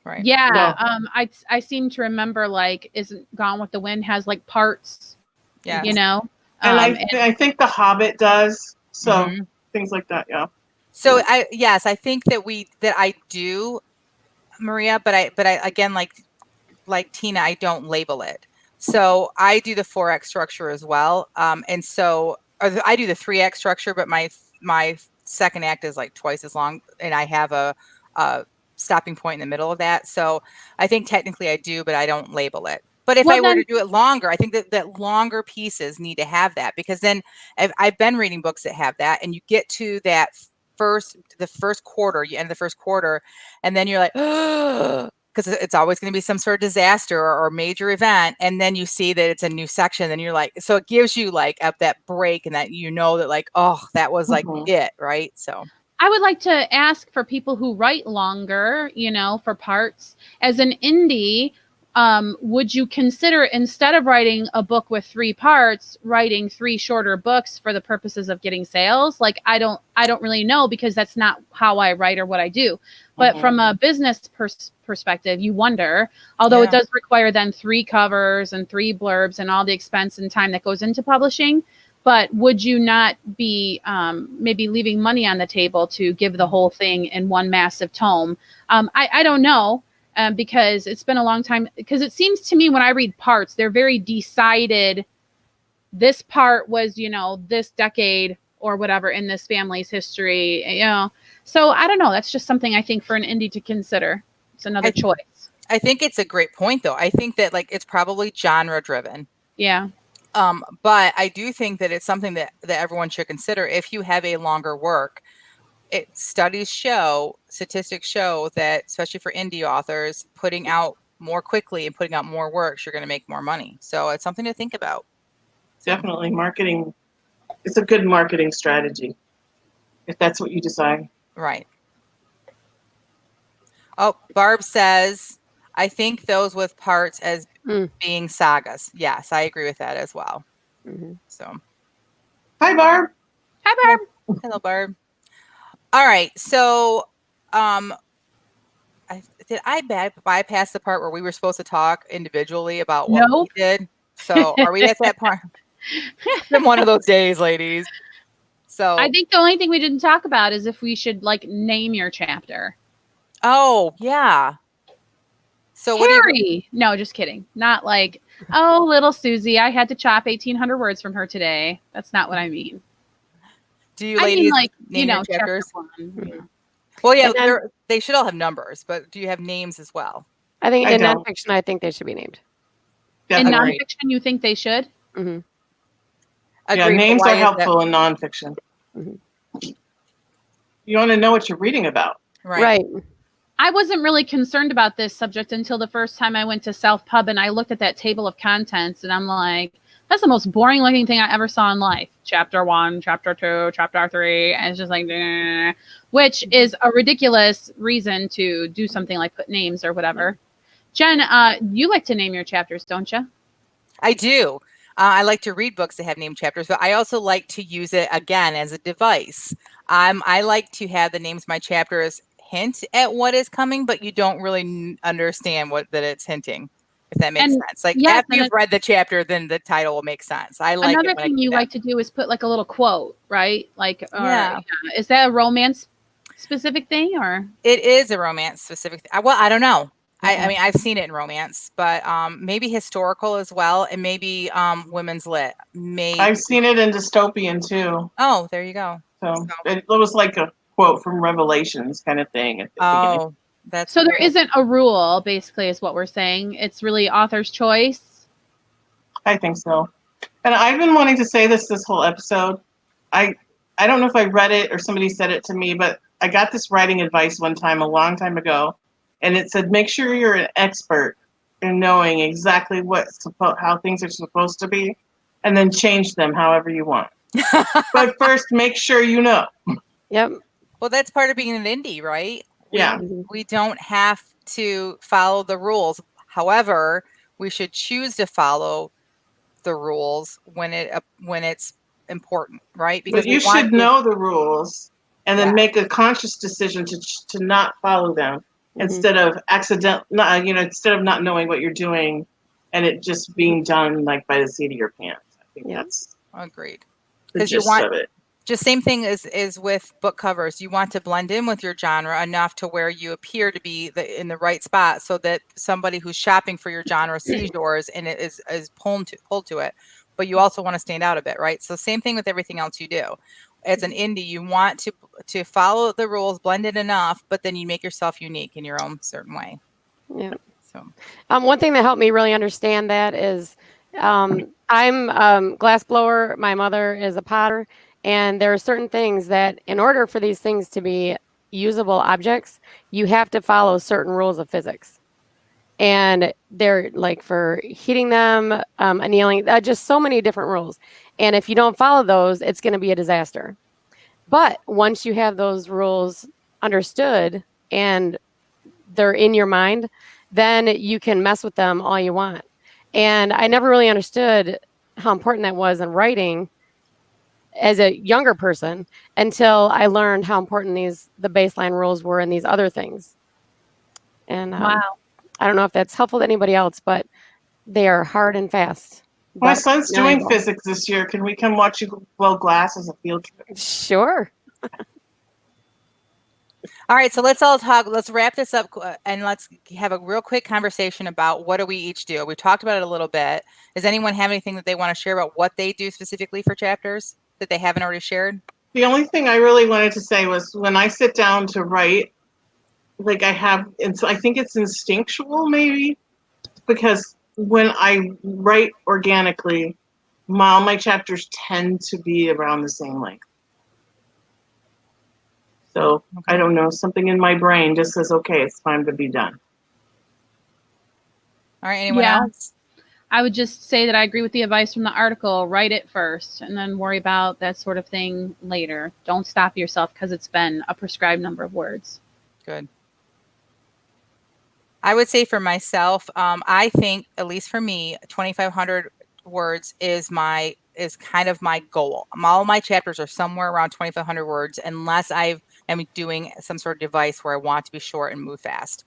Right. Yeah. I seem to remember like Isn't Gone with the Wind has like parts. Yeah. You know? And I think The Hobbit does. So things like that, yeah. So I think that I do, Maria, but I again, like Tina, I don't label it. So I do the 4-act structure as well. And so I do the 3-act structure, but my second act is like twice as long, and I have a stopping point in the middle of that. So I think technically I do, but I don't label it. But if I were to do it longer, I think that longer pieces need to have that, because then I've been reading books that have that, and you get to that the first quarter, you end the first quarter, and then you're like, because it's always going to be some sort of disaster or major event, and then you see that it's a new section, and you're like, so it gives you like that break, and that that like, oh, that was like it, right? So I would like to ask for people who write longer, for parts, as an indie, would you consider, instead of writing a book with 3 parts, writing 3 shorter books for the purposes of getting sales? Like, I don't really know, because that's not how I write or what I do. But from a business perspective, you wonder, although it does require then 3 covers and 3 blurbs and all the expense and time that goes into publishing. But would you not be maybe leaving money on the table to give the whole thing in one massive tome? I don't know. Because it's been a long time, because it seems to me when I read parts, they're very decided. This part was, this decade or whatever in this family's history, So I don't know. That's just something I think for an indie to consider. It's another choice. I think it's a great point, though. I think that it's probably genre driven. Yeah. But I do think that it's something that everyone should consider if you have a longer work. Statistics show that, especially for indie authors, putting out more quickly and putting out more works, you're going to make more money. So it's something to think about. Definitely marketing. It's a good marketing strategy if that's what you decide. Right. Oh, Barb says, I think those with parts as being sagas. Yes, I agree with that as well. So. Hi, Barb. Hi, Barb. Hello, Barb. All right, so did I bypass the part where we were supposed to talk individually about what we did? So are we at that part? It's been one of those days, ladies. So I think the only thing we didn't talk about is if we should name your chapter. Oh, yeah. So Harry. No, just kidding. Not like, oh, little Susie, I had to chop 1,800 words from her today. That's not what I mean. Do you ladies name your chapters? Well, yeah, they should all have numbers, but do you have names as well? I think in nonfiction, I think they should be named. Definitely. In nonfiction, you think they should? Mm-hmm. Yeah, names are helpful in nonfiction. Mm-hmm. You want to know what you're reading about. Right. I wasn't really concerned about this subject until the first time I went to South Pub and I looked at that table of contents and I'm like, that's the most boring looking thing I ever saw in life. Chapter 1, chapter 2, chapter 3. And it's just like, which is a ridiculous reason to do something like put names or whatever. Jen, you like to name your chapters, don't you? I do. I like to read books that have named chapters, but I also like to use it again as a device. I like to have the names of my chapters hint at what is coming, but you don't really understand that it's hinting, if that makes And sense. Like yes, after you've read the chapter, then the title will make sense. I like another it when I thing do you that. like to do is put like a little quote, right? Like, Yeah. is that a romance specific thing or? It is a romance specific. Well, I don't know. I Mm-hmm. mean, I've seen it in romance, but maybe historical as well, and maybe women's lit. Maybe. I've seen it in dystopian too. Oh, there you go. So it was like a quote from Revelations kind of thing at the beginning. Oh, that's So there cool. isn't a rule, basically, is what we're saying. It's really author's choice. I think so. And I've been wanting to say this whole episode. I don't know if I read it or somebody said it to me, but I got this writing advice one time a long time ago, and it said make sure you're an expert in knowing exactly how things are supposed to be, and then change them however you want. But first, make sure you know. Yep. Well, that's part of being an indie, right? Yeah. We don't have to follow the rules. However, we should choose to follow the rules when it's important, right? But you should know the rules and then Yeah. make a conscious decision to not follow them instead of instead of not knowing what you're doing and it just being done like by the seat of your pants. I think that's agreed. the Because you gist want of it. just same thing is with book covers. You want to blend in with your genre enough to where you appear to be in the right spot, so that somebody who's shopping for your genre sees yours and it is pulled to it. But you also want to stand out a bit, right? So same thing with everything else you do. As an indie, you want to follow the rules, blend it enough, but then you make yourself unique in your own certain way. Yeah. So one thing that helped me really understand that is I'm glass blower. My mother is a potter. And there are certain things that in order for these things to be usable objects, you have to follow certain rules of physics. And they're like for heating them, annealing, just so many different rules. And if you don't follow those, it's going to be a disaster. But once you have those rules understood and they're in your mind, then you can mess with them all you want. And I never really understood how important that was in writing as a younger person until I learned how important the baseline rules were in these other things. And wow. I don't know if that's helpful to anybody else, but they are hard and fast. My son's doing physics this year. Can we come watch you blow glass as a field trip? Sure. all right, so let's wrap this up and let's have a real quick conversation about what do we each do. We talked about it a little bit. Does anyone have anything that they want to share about what they do specifically for chapters that they haven't already shared? The only thing I really wanted to say was when I sit down to write, like I think it's instinctual maybe, because when I write organically, all my chapters tend to be around the same length. So I don't know, something in my brain just says, okay, it's time to be done. All right, anyone else? I would just say that I agree with the advice from the article. Write it first and then worry about that sort of thing later. Don't stop yourself because it's been a prescribed number of words. Good. I would say for myself, I think, at least for me, 2,500 words is kind of my goal. All my chapters are somewhere around 2,500 words, unless I am doing some sort of device where I want to be short and move fast.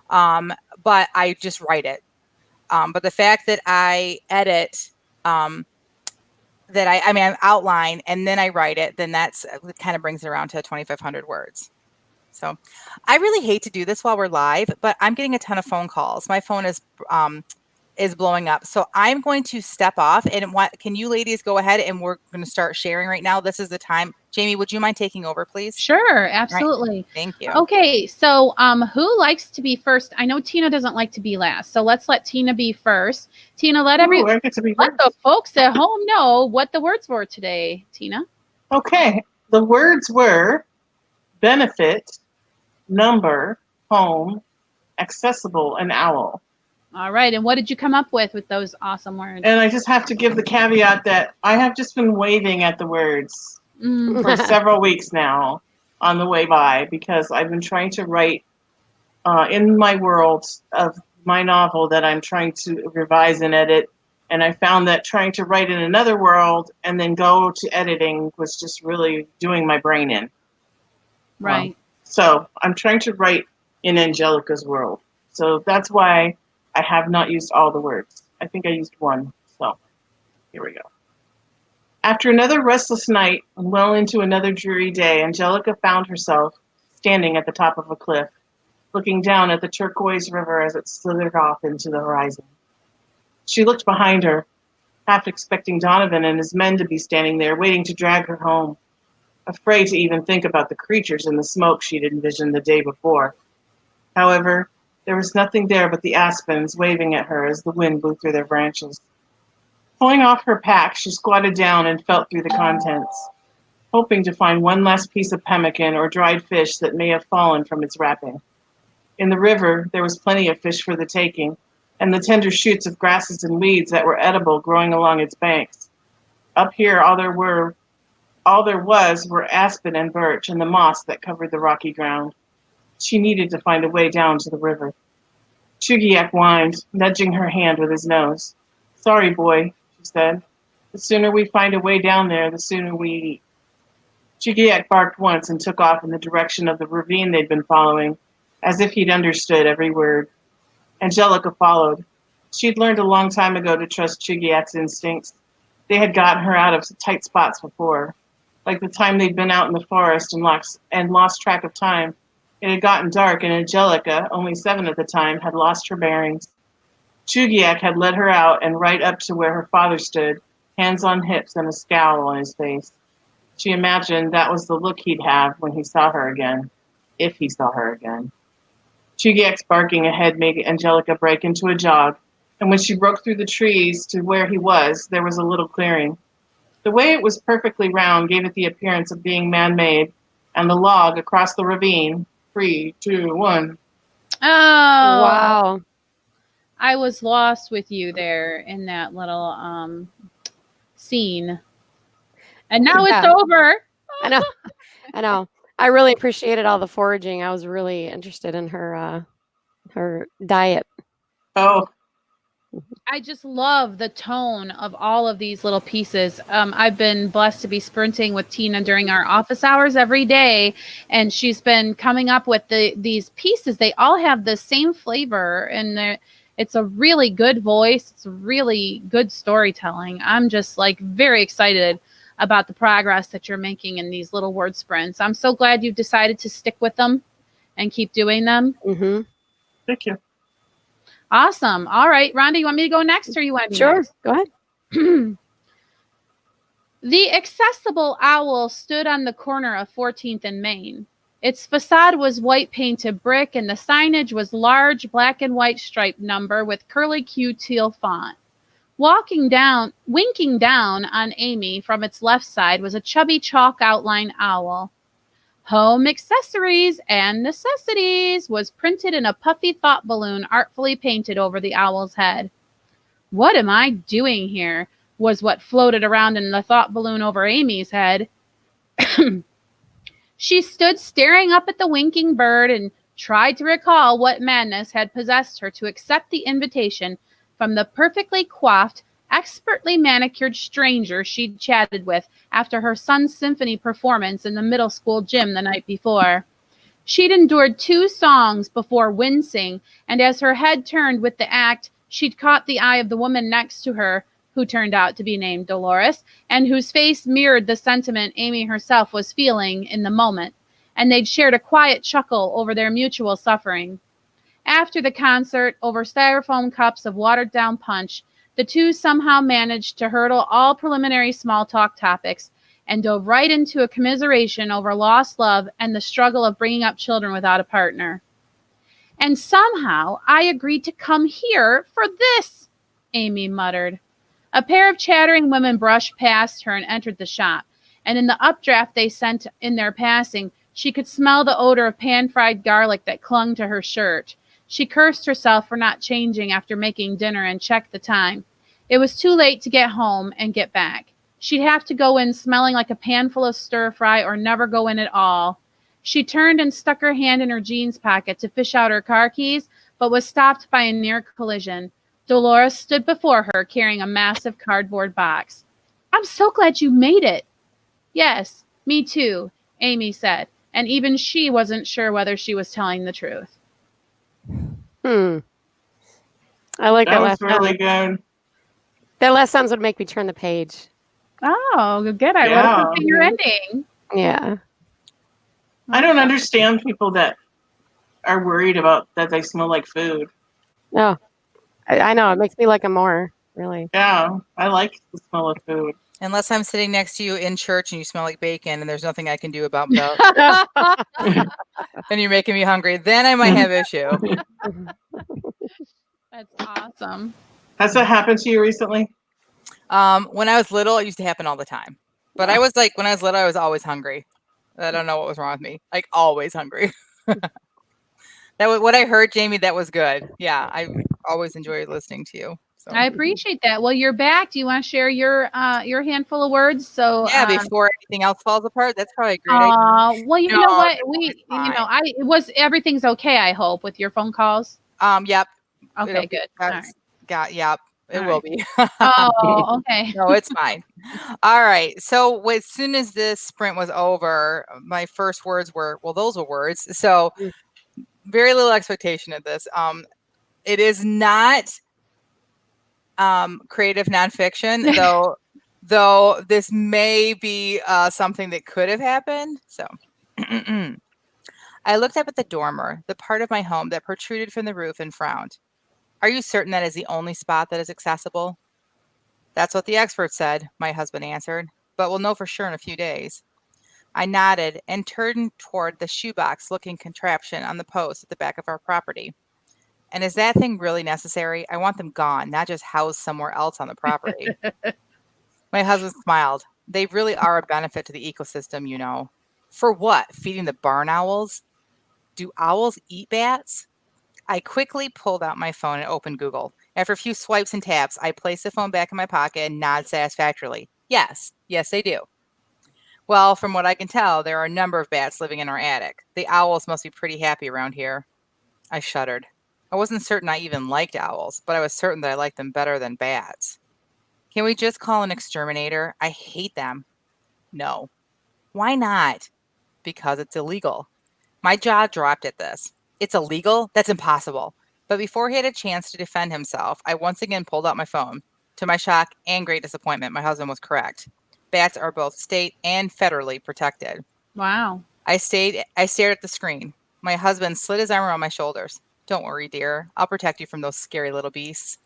But I just write it. But the fact that I edit, I outline and then I write it, then it kind of brings it around to 2,500 words. So I really hate to do this while we're live, but I'm getting a ton of phone calls. My phone is blowing up. So I'm going to step off and can you ladies go ahead and we're going to start sharing right now. This is the time. Jamie, would you mind taking over, please? Sure, absolutely. Right. Thank you. Okay, so who likes to be first? I know Tina doesn't like to be last, so let's let Tina be first. Tina, let the folks at home know what the words were today, Tina. Okay, the words were benefit, number, home, accessible, and owl. All right, and what did you come up with those awesome words? And I just have to give the caveat that I have just been waving at the words for several weeks now on the way by, because I've been trying to write in my world of my novel that I'm trying to revise and edit And I found that trying to write in another world and then go to editing was just really doing my brain in. Right. So I'm trying to write in Angelica's world. So that's why I have not used all the words. I think I used one. So here we go. After another restless night and well into another dreary day, Angelica found herself standing at the top of a cliff, looking down at the turquoise river as it slithered off into the horizon. She looked behind her, half expecting Donovan and his men to be standing there, waiting to drag her home, afraid to even think about the creatures in the smoke she'd envisioned the day before. However, there was nothing there but the aspens waving at her as the wind blew through their branches. Pulling off her pack, she squatted down and felt through the contents, hoping to find one last piece of pemmican or dried fish that may have fallen from its wrapping. In the river, there was plenty of fish for the taking, and the tender shoots of grasses and weeds that were edible growing along its banks. Up here, all there was were aspen and birch and the moss that covered the rocky ground. She needed to find a way down to the river. Chugiak whined, nudging her hand with his nose. "Sorry, boy," she said. "The sooner we find a way down there, the sooner we eat." Chugiak barked once and took off in the direction of the ravine they'd been following, as if he'd understood every word. Angelica followed. She'd learned a long time ago to trust Chugiak's instincts. They had gotten her out of tight spots before. Like the time they'd been out in the forest and lost track of time. It had gotten dark, and Angelica, only 7 at the time, had lost her bearings. Chugiak had led her out and right up to where her father stood, hands on hips and a scowl on his face. She imagined that was the look he'd have when he saw her again, if he saw her again. Chugiak's barking ahead made Angelica break into a jog, and when she broke through the trees to where he was, there was a little clearing. The way it was perfectly round gave it the appearance of being man-made, and the log across the ravine, 3, 2, 1. Oh, Wow. I was lost with you there in that little scene. And now it's Yeah. over. I know. I know. I really appreciated all the foraging. I was really interested in her diet. Oh, I just love the tone of all of these little pieces. I've been blessed to be sprinting with Tina during our office hours every day, and she's been coming up with these pieces. They all have the same flavor, and it's a really good voice. It's really good storytelling. I'm just like very excited about the progress that you're making in these little word sprints. I'm so glad you've decided to stick with them and keep doing them. Mm-hmm. thank you. Awesome. All right, Rhonda, you want me to go next, or you want to be Sure. next? Go ahead. The accessible owl stood on the corner of 14th and Main. Its facade was white painted brick, and the signage was large black and white striped number with curly-Q teal font. Winking down on Amy from its left side was a chubby chalk outline owl. Home accessories and necessities was printed in a puffy thought balloon artfully painted over the owl's head. What am I doing here? Was what floated around in the thought balloon over Amy's head. She stood staring up at the winking bird and tried to recall what madness had possessed her to accept the invitation from the perfectly coiffed, expertly manicured stranger she'd chatted with after her son's symphony performance in the middle school gym the night before. She'd endured 2 songs before wincing, and as her head turned with the act, she'd caught the eye of the woman next to her, who turned out to be named Dolores, and whose face mirrored the sentiment Amy herself was feeling in the moment, and they'd shared a quiet chuckle over their mutual suffering. After the concert, over styrofoam cups of watered-down punch, the two somehow managed to hurdle all preliminary small talk topics and dove right into a commiseration over lost love and the struggle of bringing up children without a partner. "And somehow I agreed to come here for this," Amy muttered. A pair of chattering women brushed past her and entered the shop, and in the updraft they sent in their passing, she could smell the odor of pan-fried garlic that clung to her shirt. She cursed herself for not changing after making dinner and checked the time. It was too late to get home and get back. She'd have to go in smelling like a pan full of stir-fry or never go in at all. She turned and stuck her hand in her jeans pocket to fish out her car keys, but was stopped by a near collision. Dolores stood before her carrying a massive cardboard box. I'm so glad you made it. Yes, me too, Amy said, and even she wasn't sure whether she was telling the truth. I like that That was last really sentence. good. That last sentence would make me turn the page. Oh, good. I Yeah. wrote it your ending. Yeah. I don't understand people that are worried about that they smell like food. No, I know. It makes me like them more, really. Yeah, I like the smell of food. Unless I'm sitting next to you in church and you smell like bacon and there's nothing I can do about that, and you're making me hungry, then I might have issue. That's awesome. Has that happened to you recently? When I was little, it used to happen all the time. But I was like, when I was little, I was always hungry. I don't know what was wrong with me. Like always hungry. That was what I heard, Jamie. That was good. Yeah, I always enjoyed listening to you. So. I appreciate that. Well, you're back. Do you want to share your handful of words? So Yeah, before everything else falls apart, that's probably a great idea. well, you No, know what? it's fine. It was everything's okay, I hope, with your phone calls. Yep. Okay, good. All right. Yep. It All will right. be. Oh, okay. No, it's fine. All right. So as soon as this sprint was over, my first words were, well, those were words. So very little expectation of this. It is not creative nonfiction, though this may be something that could have happened. So I looked up at the dormer, the part of my home that protruded from the roof, and frowned. Are you certain that is the only spot that is accessible? That's what the expert said, my husband answered, but we'll know for sure in a few days. I nodded and turned toward the shoebox-looking contraption on the post at the back of our property. And is that thing really necessary? I want them gone, not just housed somewhere else on the property. My husband smiled. They really are a benefit to the ecosystem, you know. For what? Feeding the barn owls? Do owls eat bats? I quickly pulled out my phone and opened Google. After a few swipes and taps, I placed the phone back in my pocket and nodded satisfactorily. Yes, they do. Well, from what I can tell, there are a number of bats living in our attic. The owls must be pretty happy around here. I shuddered. I wasn't certain I even liked owls, but I was certain that I liked them better than bats. Can we just call an exterminator? I hate them. No. Why not? Because it's illegal. My jaw dropped at this. It's illegal? That's impossible. But before he had a chance to defend himself, I once again pulled out my phone. To my shock and great disappointment, my husband was correct. Bats are both state and federally protected. Wow. I stared at the screen. My husband slid his arm around my shoulders. Don't worry, dear. I'll protect you from those scary little beasts.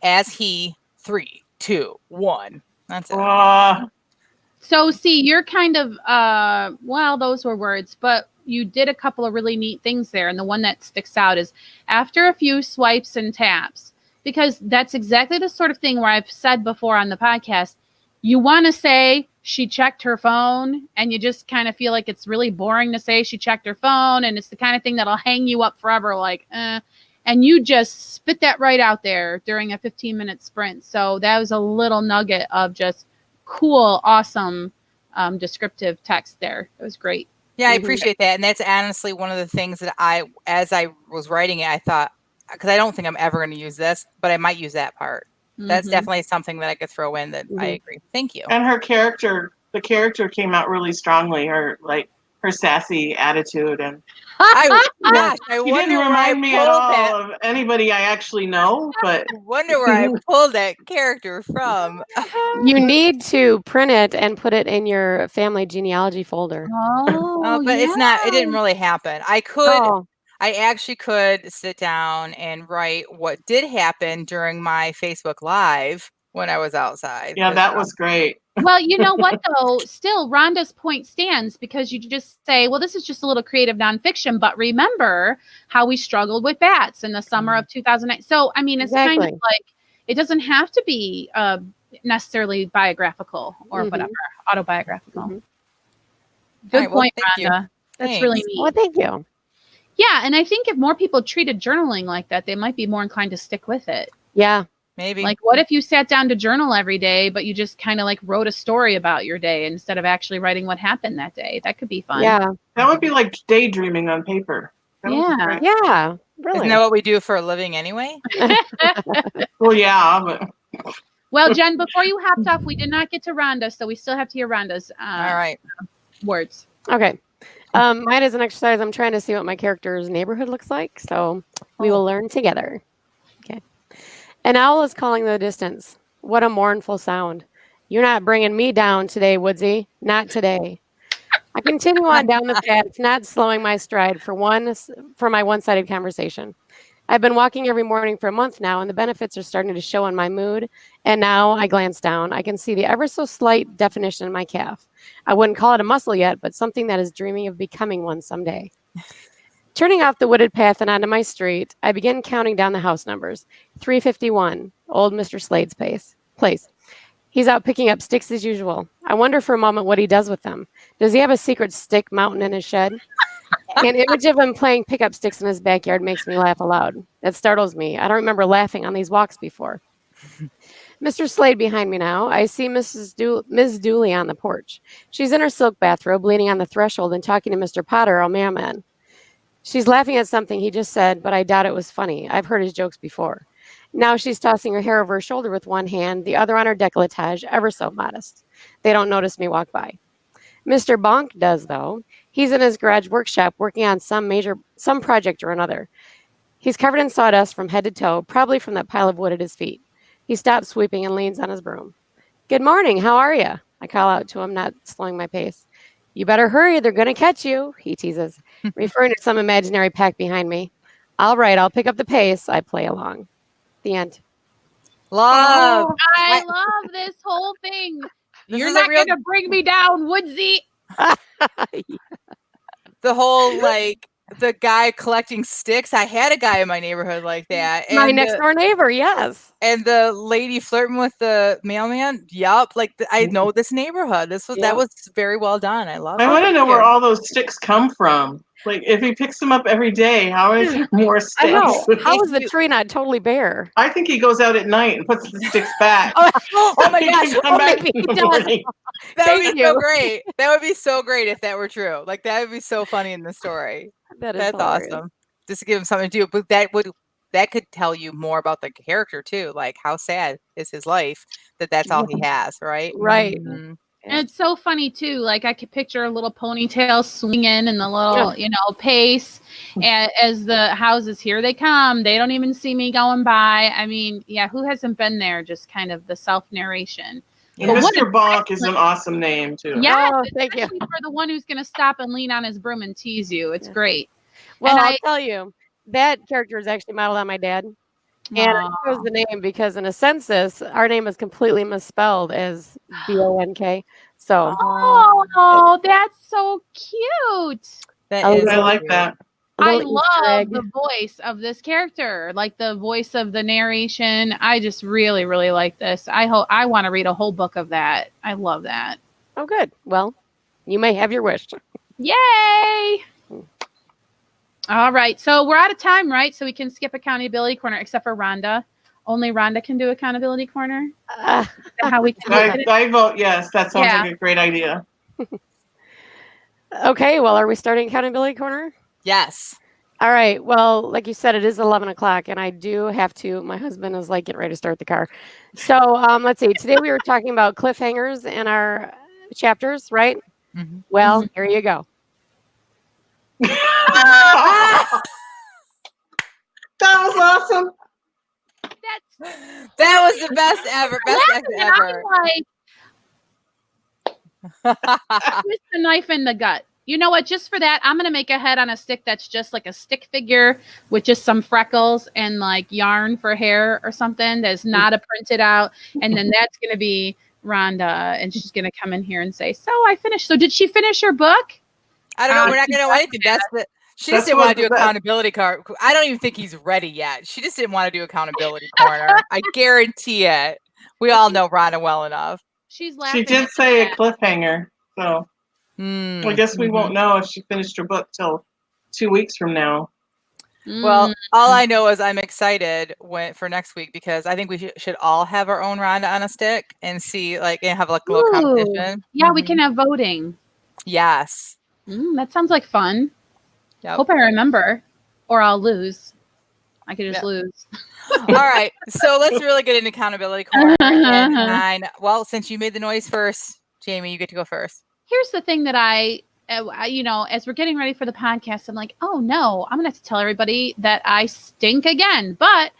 As he, 3, 2, 1. That's it. So see, you're kind of well, those were words, but you did a couple of really neat things there. And the one that sticks out is after a few swipes and taps, because that's exactly the sort of thing where I've said before on the podcast, you want to say she checked her phone, and you just kind of feel like it's really boring to say she checked her phone, and it's the kind of thing that'll hang you up forever, like, and you just spit that right out there during a 15-minute sprint. So that was a little nugget of just cool, awesome, descriptive text there. It was great. Yeah, I appreciate that. And that's honestly one of the things that as I was writing it, I thought, because I don't think I'm ever going to use this, but I might use that part. That's definitely something that I could throw in that I agree. Thank you. And the character came out really strongly. Her sassy attitude, and I she didn't remind me at all of anybody I actually know. But I wonder where I pulled that character from. You need to print it and put it in your family genealogy folder. But it's not. It didn't really happen. I could. Oh. I actually could sit down and write what did happen during my Facebook Live when I was outside. Yeah, that was great. Well, you know what, though? Still, Rhonda's point stands, because you just say, well, this is just a little creative nonfiction, but remember how we struggled with bats in the summer of 2008. So, I mean, it's kind of like, it doesn't have to be necessarily biographical or whatever, autobiographical. Good point, Rhonda. That's really neat. Well, thank you. Yeah, and I think if more people treated journaling like that, they might be more inclined to stick with it. Yeah. Maybe. Like, what if you sat down to journal every day, but you just kind of like wrote a story about your day instead of actually writing what happened that day? That could be fun. Yeah. That would be like daydreaming on paper. Yeah. Yeah. Really? Isn't that what we do for a living anyway? Well, yeah, but Well, Jen, before you hopped off, we did not get to Rhonda, so we still have to hear Rhonda's All right. words. Okay. Mine is an exercise. I'm trying to see what my character's neighborhood looks like, so we will learn together. Okay. An owl is calling in the distance. What a mournful sound. You're not bringing me down today, Woodsy. Not today. I continue on down the path, not slowing my stride for my one-sided conversation. I've been walking every morning for a month now, and the benefits are starting to show in my mood. And now I glance down. I can see the ever so slight definition in my calf. I wouldn't call it a muscle yet, but something that is dreaming of becoming one someday. Turning off the wooded path and onto my street, I begin counting down the house numbers. 351, old Mr. Slade's place. He's out picking up sticks as usual. I wonder for a moment what he does with them. Does he have a secret stick mountain in his shed? An image of him playing pickup sticks in his backyard makes me laugh aloud. It startles me. I don't remember laughing on these walks before. Mr. Slade behind me now. I see Ms. Dooley on the porch. She's in her silk bathrobe, leaning on the threshold and talking to Mr. Potter, our mailman. She's laughing at something he just said, but I doubt it was funny. I've heard his jokes before. Now she's tossing her hair over her shoulder with one hand, the other on her décolletage, ever so modest. They don't notice me walk by. Mr. Bonk does, though. He's in his garage workshop working on some project or another. He's covered in sawdust from head to toe, probably from that pile of wood at his feet. He stops sweeping and leans on his broom. Good morning, how are you? I call out to him, not slowing my pace. You better hurry, they're going to catch you, he teases, referring to some imaginary pack behind me. All right, I'll pick up the pace. I play along. The end. Love. I love this whole thing. This You're is not going to bring me down, Woodsy. the whole like the guy collecting sticks. I had a guy in my neighborhood like that. My And next door neighbor, yes. And the lady flirting with the mailman. Yup. Like I know this neighborhood. That was very well done. I love it. I want to know where all those sticks come from. Like, if he picks them up every day, how is there more sticks? I know. How is the tree not totally bare? I think he goes out at night and puts the sticks back. Oh my He gosh. can come back maybe in the he does. morning. That would Thank be so you. great. That would be so great if that were true. Like that would be so funny in the story. That is That's hilarious. awesome. Just to give him something to do. But that could tell you more about the character too. Like how sad is his life that's all he has, right? Right. Mhm. And it's so funny too. Like I could picture a little ponytail swinging and the little, pace. And as the houses, here they come. They don't even see me going by. I mean, yeah, who hasn't been there? Just kind of the self narration. And Mr. Bonk is an awesome name too. Yes, Oh, thank you. especially for the one who's going to stop and lean on his broom and tease you. It's great. Well, And I'll tell you, that character is actually modeled on my dad. And I chose the name because in a census, our name is completely misspelled as Bonk. So Oh, that's so cute. That I is I like cute. that. I little Easter love egg. the voice of this character, like the voice of the narration. I just really, really like this. I want to read a whole book of that. I love that. Oh, good. Well, you may have your wish. Yay! All right, so we're out of time, right? So we can skip accountability corner, except for Rhonda. Only Rhonda can do accountability corner. Is that how we can look at it? I vote yes. That sounds like a great idea. Okay, well, are we starting accountability corner? Yes. All right. Well, like you said, it is 11 o'clock, and I do have to. My husband is like getting ready to start the car. So let's see. Today we were talking about cliffhangers in our chapters, right? Mm-hmm. Well, here you go. That was awesome. That was the best ever. Best And ever. I'm like, twist the knife in the gut. You know what? Just for that, I'm going to make a head on a stick that's just like a stick figure with just some freckles and like yarn for hair or something that's not a printed out. And then that's going to be Rhonda. And she's going to come in here and say, so I finished. So did she finish her book? I don't know. We're not going to know anything. She just didn't want to do accountability card. I don't even think he's ready yet. She just didn't want to do accountability corner. I guarantee it. We all know Rhonda well enough. She's laughing. She did say a cliffhanger. So I guess we Mm-hmm. won't know if she finished her book till 2 weeks from now. Well, all I know is I'm excited for next week because I think we should all have our own Rhonda on a stick and see and have like a little competition. Yeah, we can have voting. Yes. That sounds like fun. Yep. Hope I remember, or I'll lose. I could just Yeah. lose. All right. So let's really get into accountability corner. And well, since you made the noise first, Jamie, you get to go first. Here's the thing that as we're getting ready for the podcast, I'm like, oh no, I'm going to have to tell everybody that I stink again. But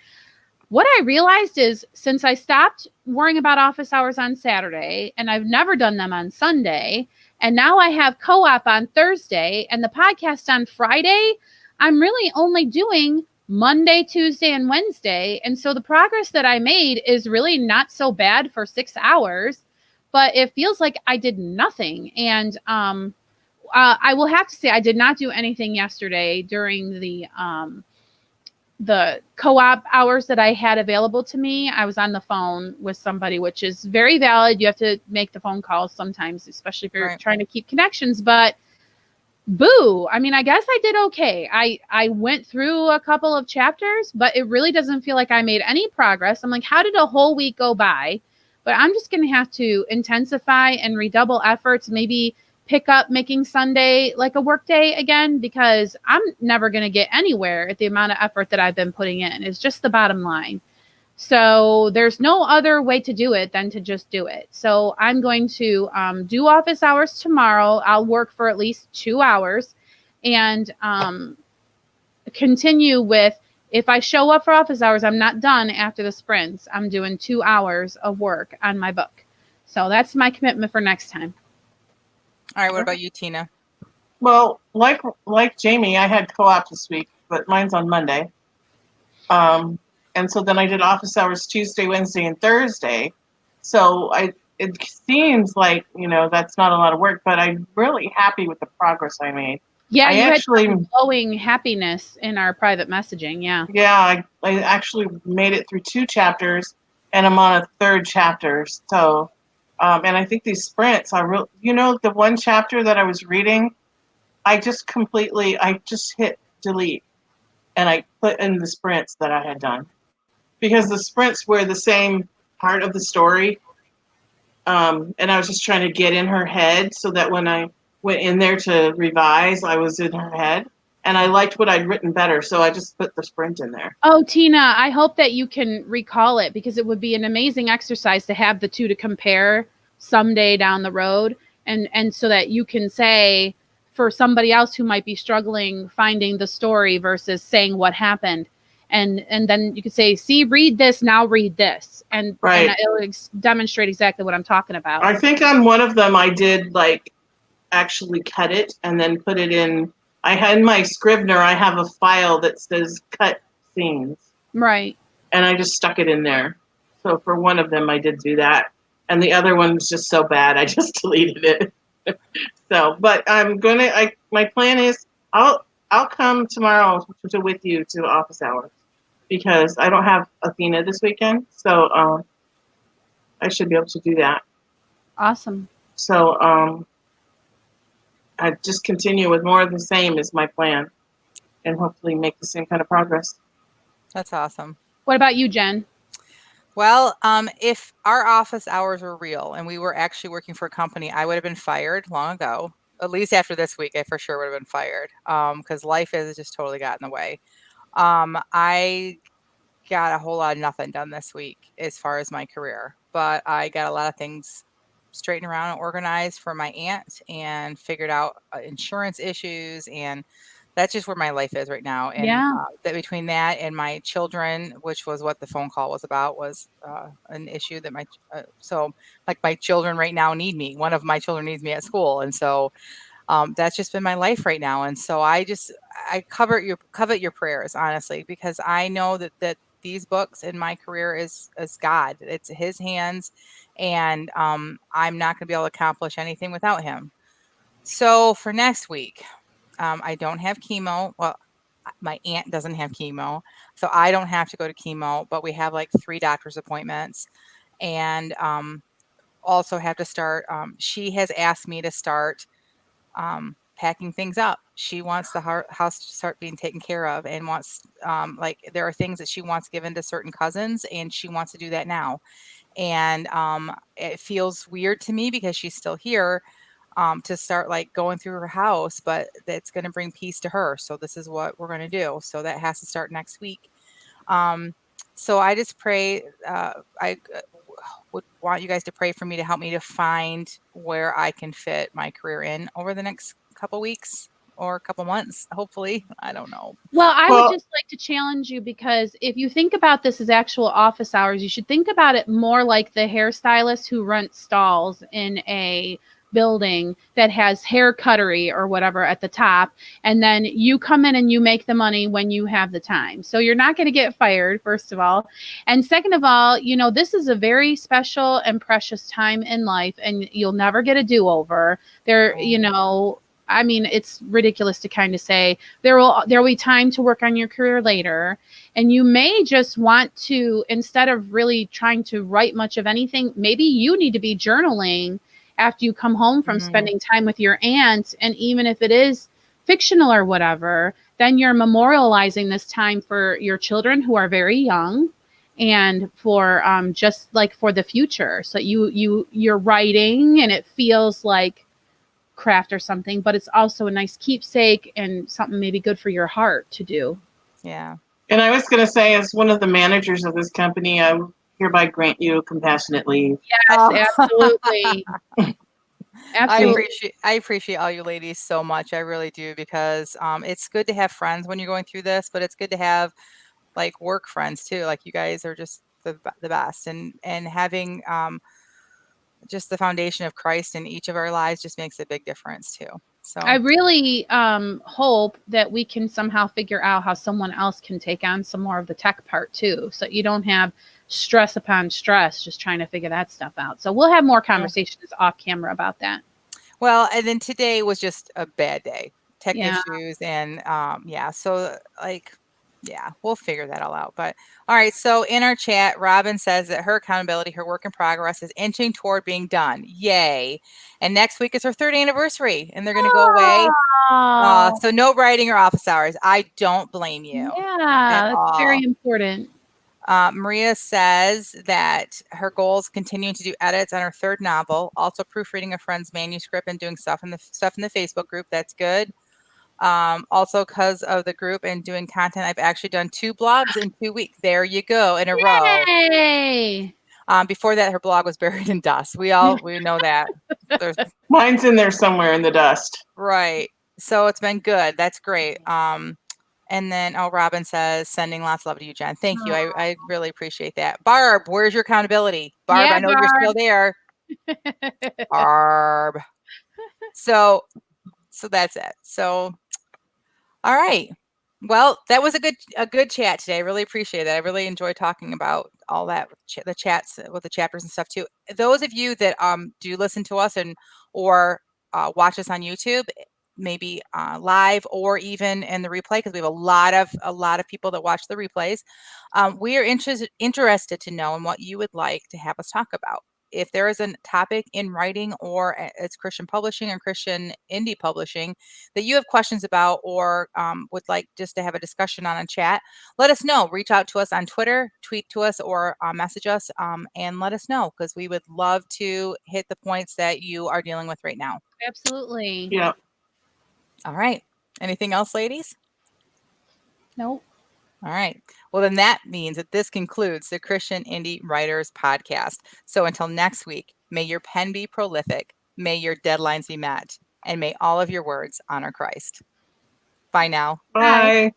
what I realized is since I stopped worrying about office hours on Saturday and I've never done them on Sunday, and now I have co-op on Thursday and the podcast on Friday, I'm really only doing Monday, Tuesday, and Wednesday. And so the progress that I made is really not so bad for 6 hours, but it feels like I did nothing. And I will have to say I did not do anything yesterday during the co-op hours that I had available to me. I was on the phone with somebody, which is very valid. You have to make the phone calls sometimes, especially if you're trying to keep connections. But boo, I mean, I guess I did okay. I went through a couple of chapters, but it really doesn't feel like I made any progress. I'm like, how did a whole week go by? But I'm just going to have to intensify and redouble efforts, maybe pick up making Sunday like a work day again, because I'm never going to get anywhere at the amount of effort that I've been putting in. It's just the bottom line. So there's no other way to do it than to just do it. So I'm going to do office hours tomorrow. I'll work for at least 2 hours and continue with, if I show up for office hours, I'm not done after the sprints. I'm doing 2 hours of work on my book. So that's my commitment for next time. All right. What about you, Tina? Well, like Jamie, I had co-op this week, but mine's on Monday. And so then I did office hours Tuesday, Wednesday, and Thursday. So it seems like, that's not a lot of work, but I'm really happy with the progress I made. Yeah, you had glowing happiness in our private messaging. Yeah. Yeah, I actually made it through 2 chapters, and I'm on a 3rd chapter. So, and I think these sprints are real. The one chapter that I was reading, I just hit delete, and I put in the sprints that I had done, because the sprints were the same part of the story. And I was just trying to get in her head so that when I went in there to revise, I was in her head. And I liked what I'd written better, so I just put the sprint in there. Oh, Tina, I hope that you can recall it, because it would be an amazing exercise to have the two to compare someday down the road. And so that you can say, for somebody else who might be struggling finding the story versus saying what happened. And then you could say, see, read this, now read this. And it'll demonstrate exactly what I'm talking about. I think on one of them I did actually cut it and then put it in. I had in my Scrivener, I have a file that says cut scenes. Right. And I just stuck it in there. So for one of them I did do that. And the other one was just so bad I just deleted it. So, but my plan is I'll come tomorrow with you to office hours, because I don't have Athena this weekend. So I should be able to do that. Awesome. So I just continue with more of the same is my plan, and hopefully make the same kind of progress. That's awesome. What about you, Jen? Well, if our office hours were real and we were actually working for a company, I would have been fired long ago. At least after this week, I for sure would have been fired, because life has just totally gotten in the way. I got a whole lot of nothing done this week as far as my career, but I got a lot of things straightened around and organized for my aunt, and figured out insurance issues, and that's just where my life is right now. And that between that and my children, which was what the phone call was about, was an issue that my children right now need me. One of my children needs me at school, and so that's just been my life right now. And so I covet your prayers, honestly, because I know that these books in my career is God. It's His hands, and I'm not going to be able to accomplish anything without Him. So for next week, I don't have chemo. Well, my aunt doesn't have chemo, so I don't have to go to chemo, but we have 3 doctor's appointments, and also have to start. She has asked me to start packing things up. She wants the house to start being taken care of, and wants there are things that she wants given to certain cousins, and she wants to do that now. And it feels weird to me because she's still here, to start going through her house, but that's going to bring peace to her. So this is what we're going to do. So that has to start next week. So I just pray, I would want you guys to pray for me to help me to find where I can fit my career in over the next couple weeks or a couple months, hopefully. I don't know. Well, I Well- would just like to challenge you, because if you think about this as actual office hours, you should think about it more like the hairstylist who rents stalls in a building that has hair cuttery or whatever at the top, and then you come in and you make the money when you have the time. So you're not going to get fired, first of all. And second of all, this is a very special and precious time in life, and you'll never get a do-over. I mean, it's ridiculous to kind of say there will be time to work on your career later. And you may just want to, instead of really trying to write much of anything, maybe you need to be journaling after you come home from spending time with your aunt. And even if it is fictional or whatever, then you're memorializing this time for your children who are very young, and for just like for the future. So you're writing, and it feels like craft or something, but it's also a nice keepsake and something maybe good for your heart to do. Yeah. And I was going to say, as one of the managers of this company, I hereby grant you compassionate leave. Yes, absolutely. Absolutely. I appreciate all you ladies so much. I really do, because it's good to have friends when you're going through this, but it's good to have like work friends too. Like you guys are just the best, and having just the foundation of Christ in each of our lives just makes a big difference too. So I really hope that we can somehow figure out how someone else can take on some more of the tech part too, so you don't have stress upon stress just trying to figure that stuff out. So we'll have more conversations off camera about that. Well, and then today was just a bad day, tech Yeah. issues, and so we'll figure that all out. But all right, so in our chat, Robin says that her accountability, her work in progress, is inching toward being done. Yay. And next week is her 3rd anniversary, and they're going to go away. So no writing or office hours. I don't blame you. Yeah, that's very important. Maria says that her goal is continuing to do edits on her 3rd novel, also proofreading a friend's manuscript and doing stuff in the Facebook group. That's good. Also, because of the group and doing content, I've actually done 2 blogs in 2 weeks. There you go, in a row. Yay! Before that, her blog was buried in dust. We know that. Mine's in there somewhere in the dust. Right. So it's been good. That's great. And then, Robin says, sending lots of love to you, Jen. Thank you. I really appreciate that. Barb, where's your accountability? Barb, Yeah, I know you're still there. Barb. So that's it. So, all right. Well, that was a good chat today. I really appreciate it. I really enjoyed talking about all that, the chats with the chapters and stuff too. Those of you that do listen to us or watch us on YouTube, maybe live or even in the replay, because we have a lot of people that watch the replays. We are interested to know in what you would like to have us talk about. If there is a topic in writing, or it's Christian publishing or Christian indie publishing that you have questions about, or would like just to have a discussion on a chat, let us know. Reach out to us on Twitter, tweet to us, or message us, and let us know, because we would love to hit the points that you are dealing with right now. Absolutely. Yeah. All right. Anything else, ladies? Nope. All right. Well, then that means that this concludes the Christian Indie Writers Podcast. So until next week, may your pen be prolific, may your deadlines be met, and may all of your words honor Christ. Bye now. Bye.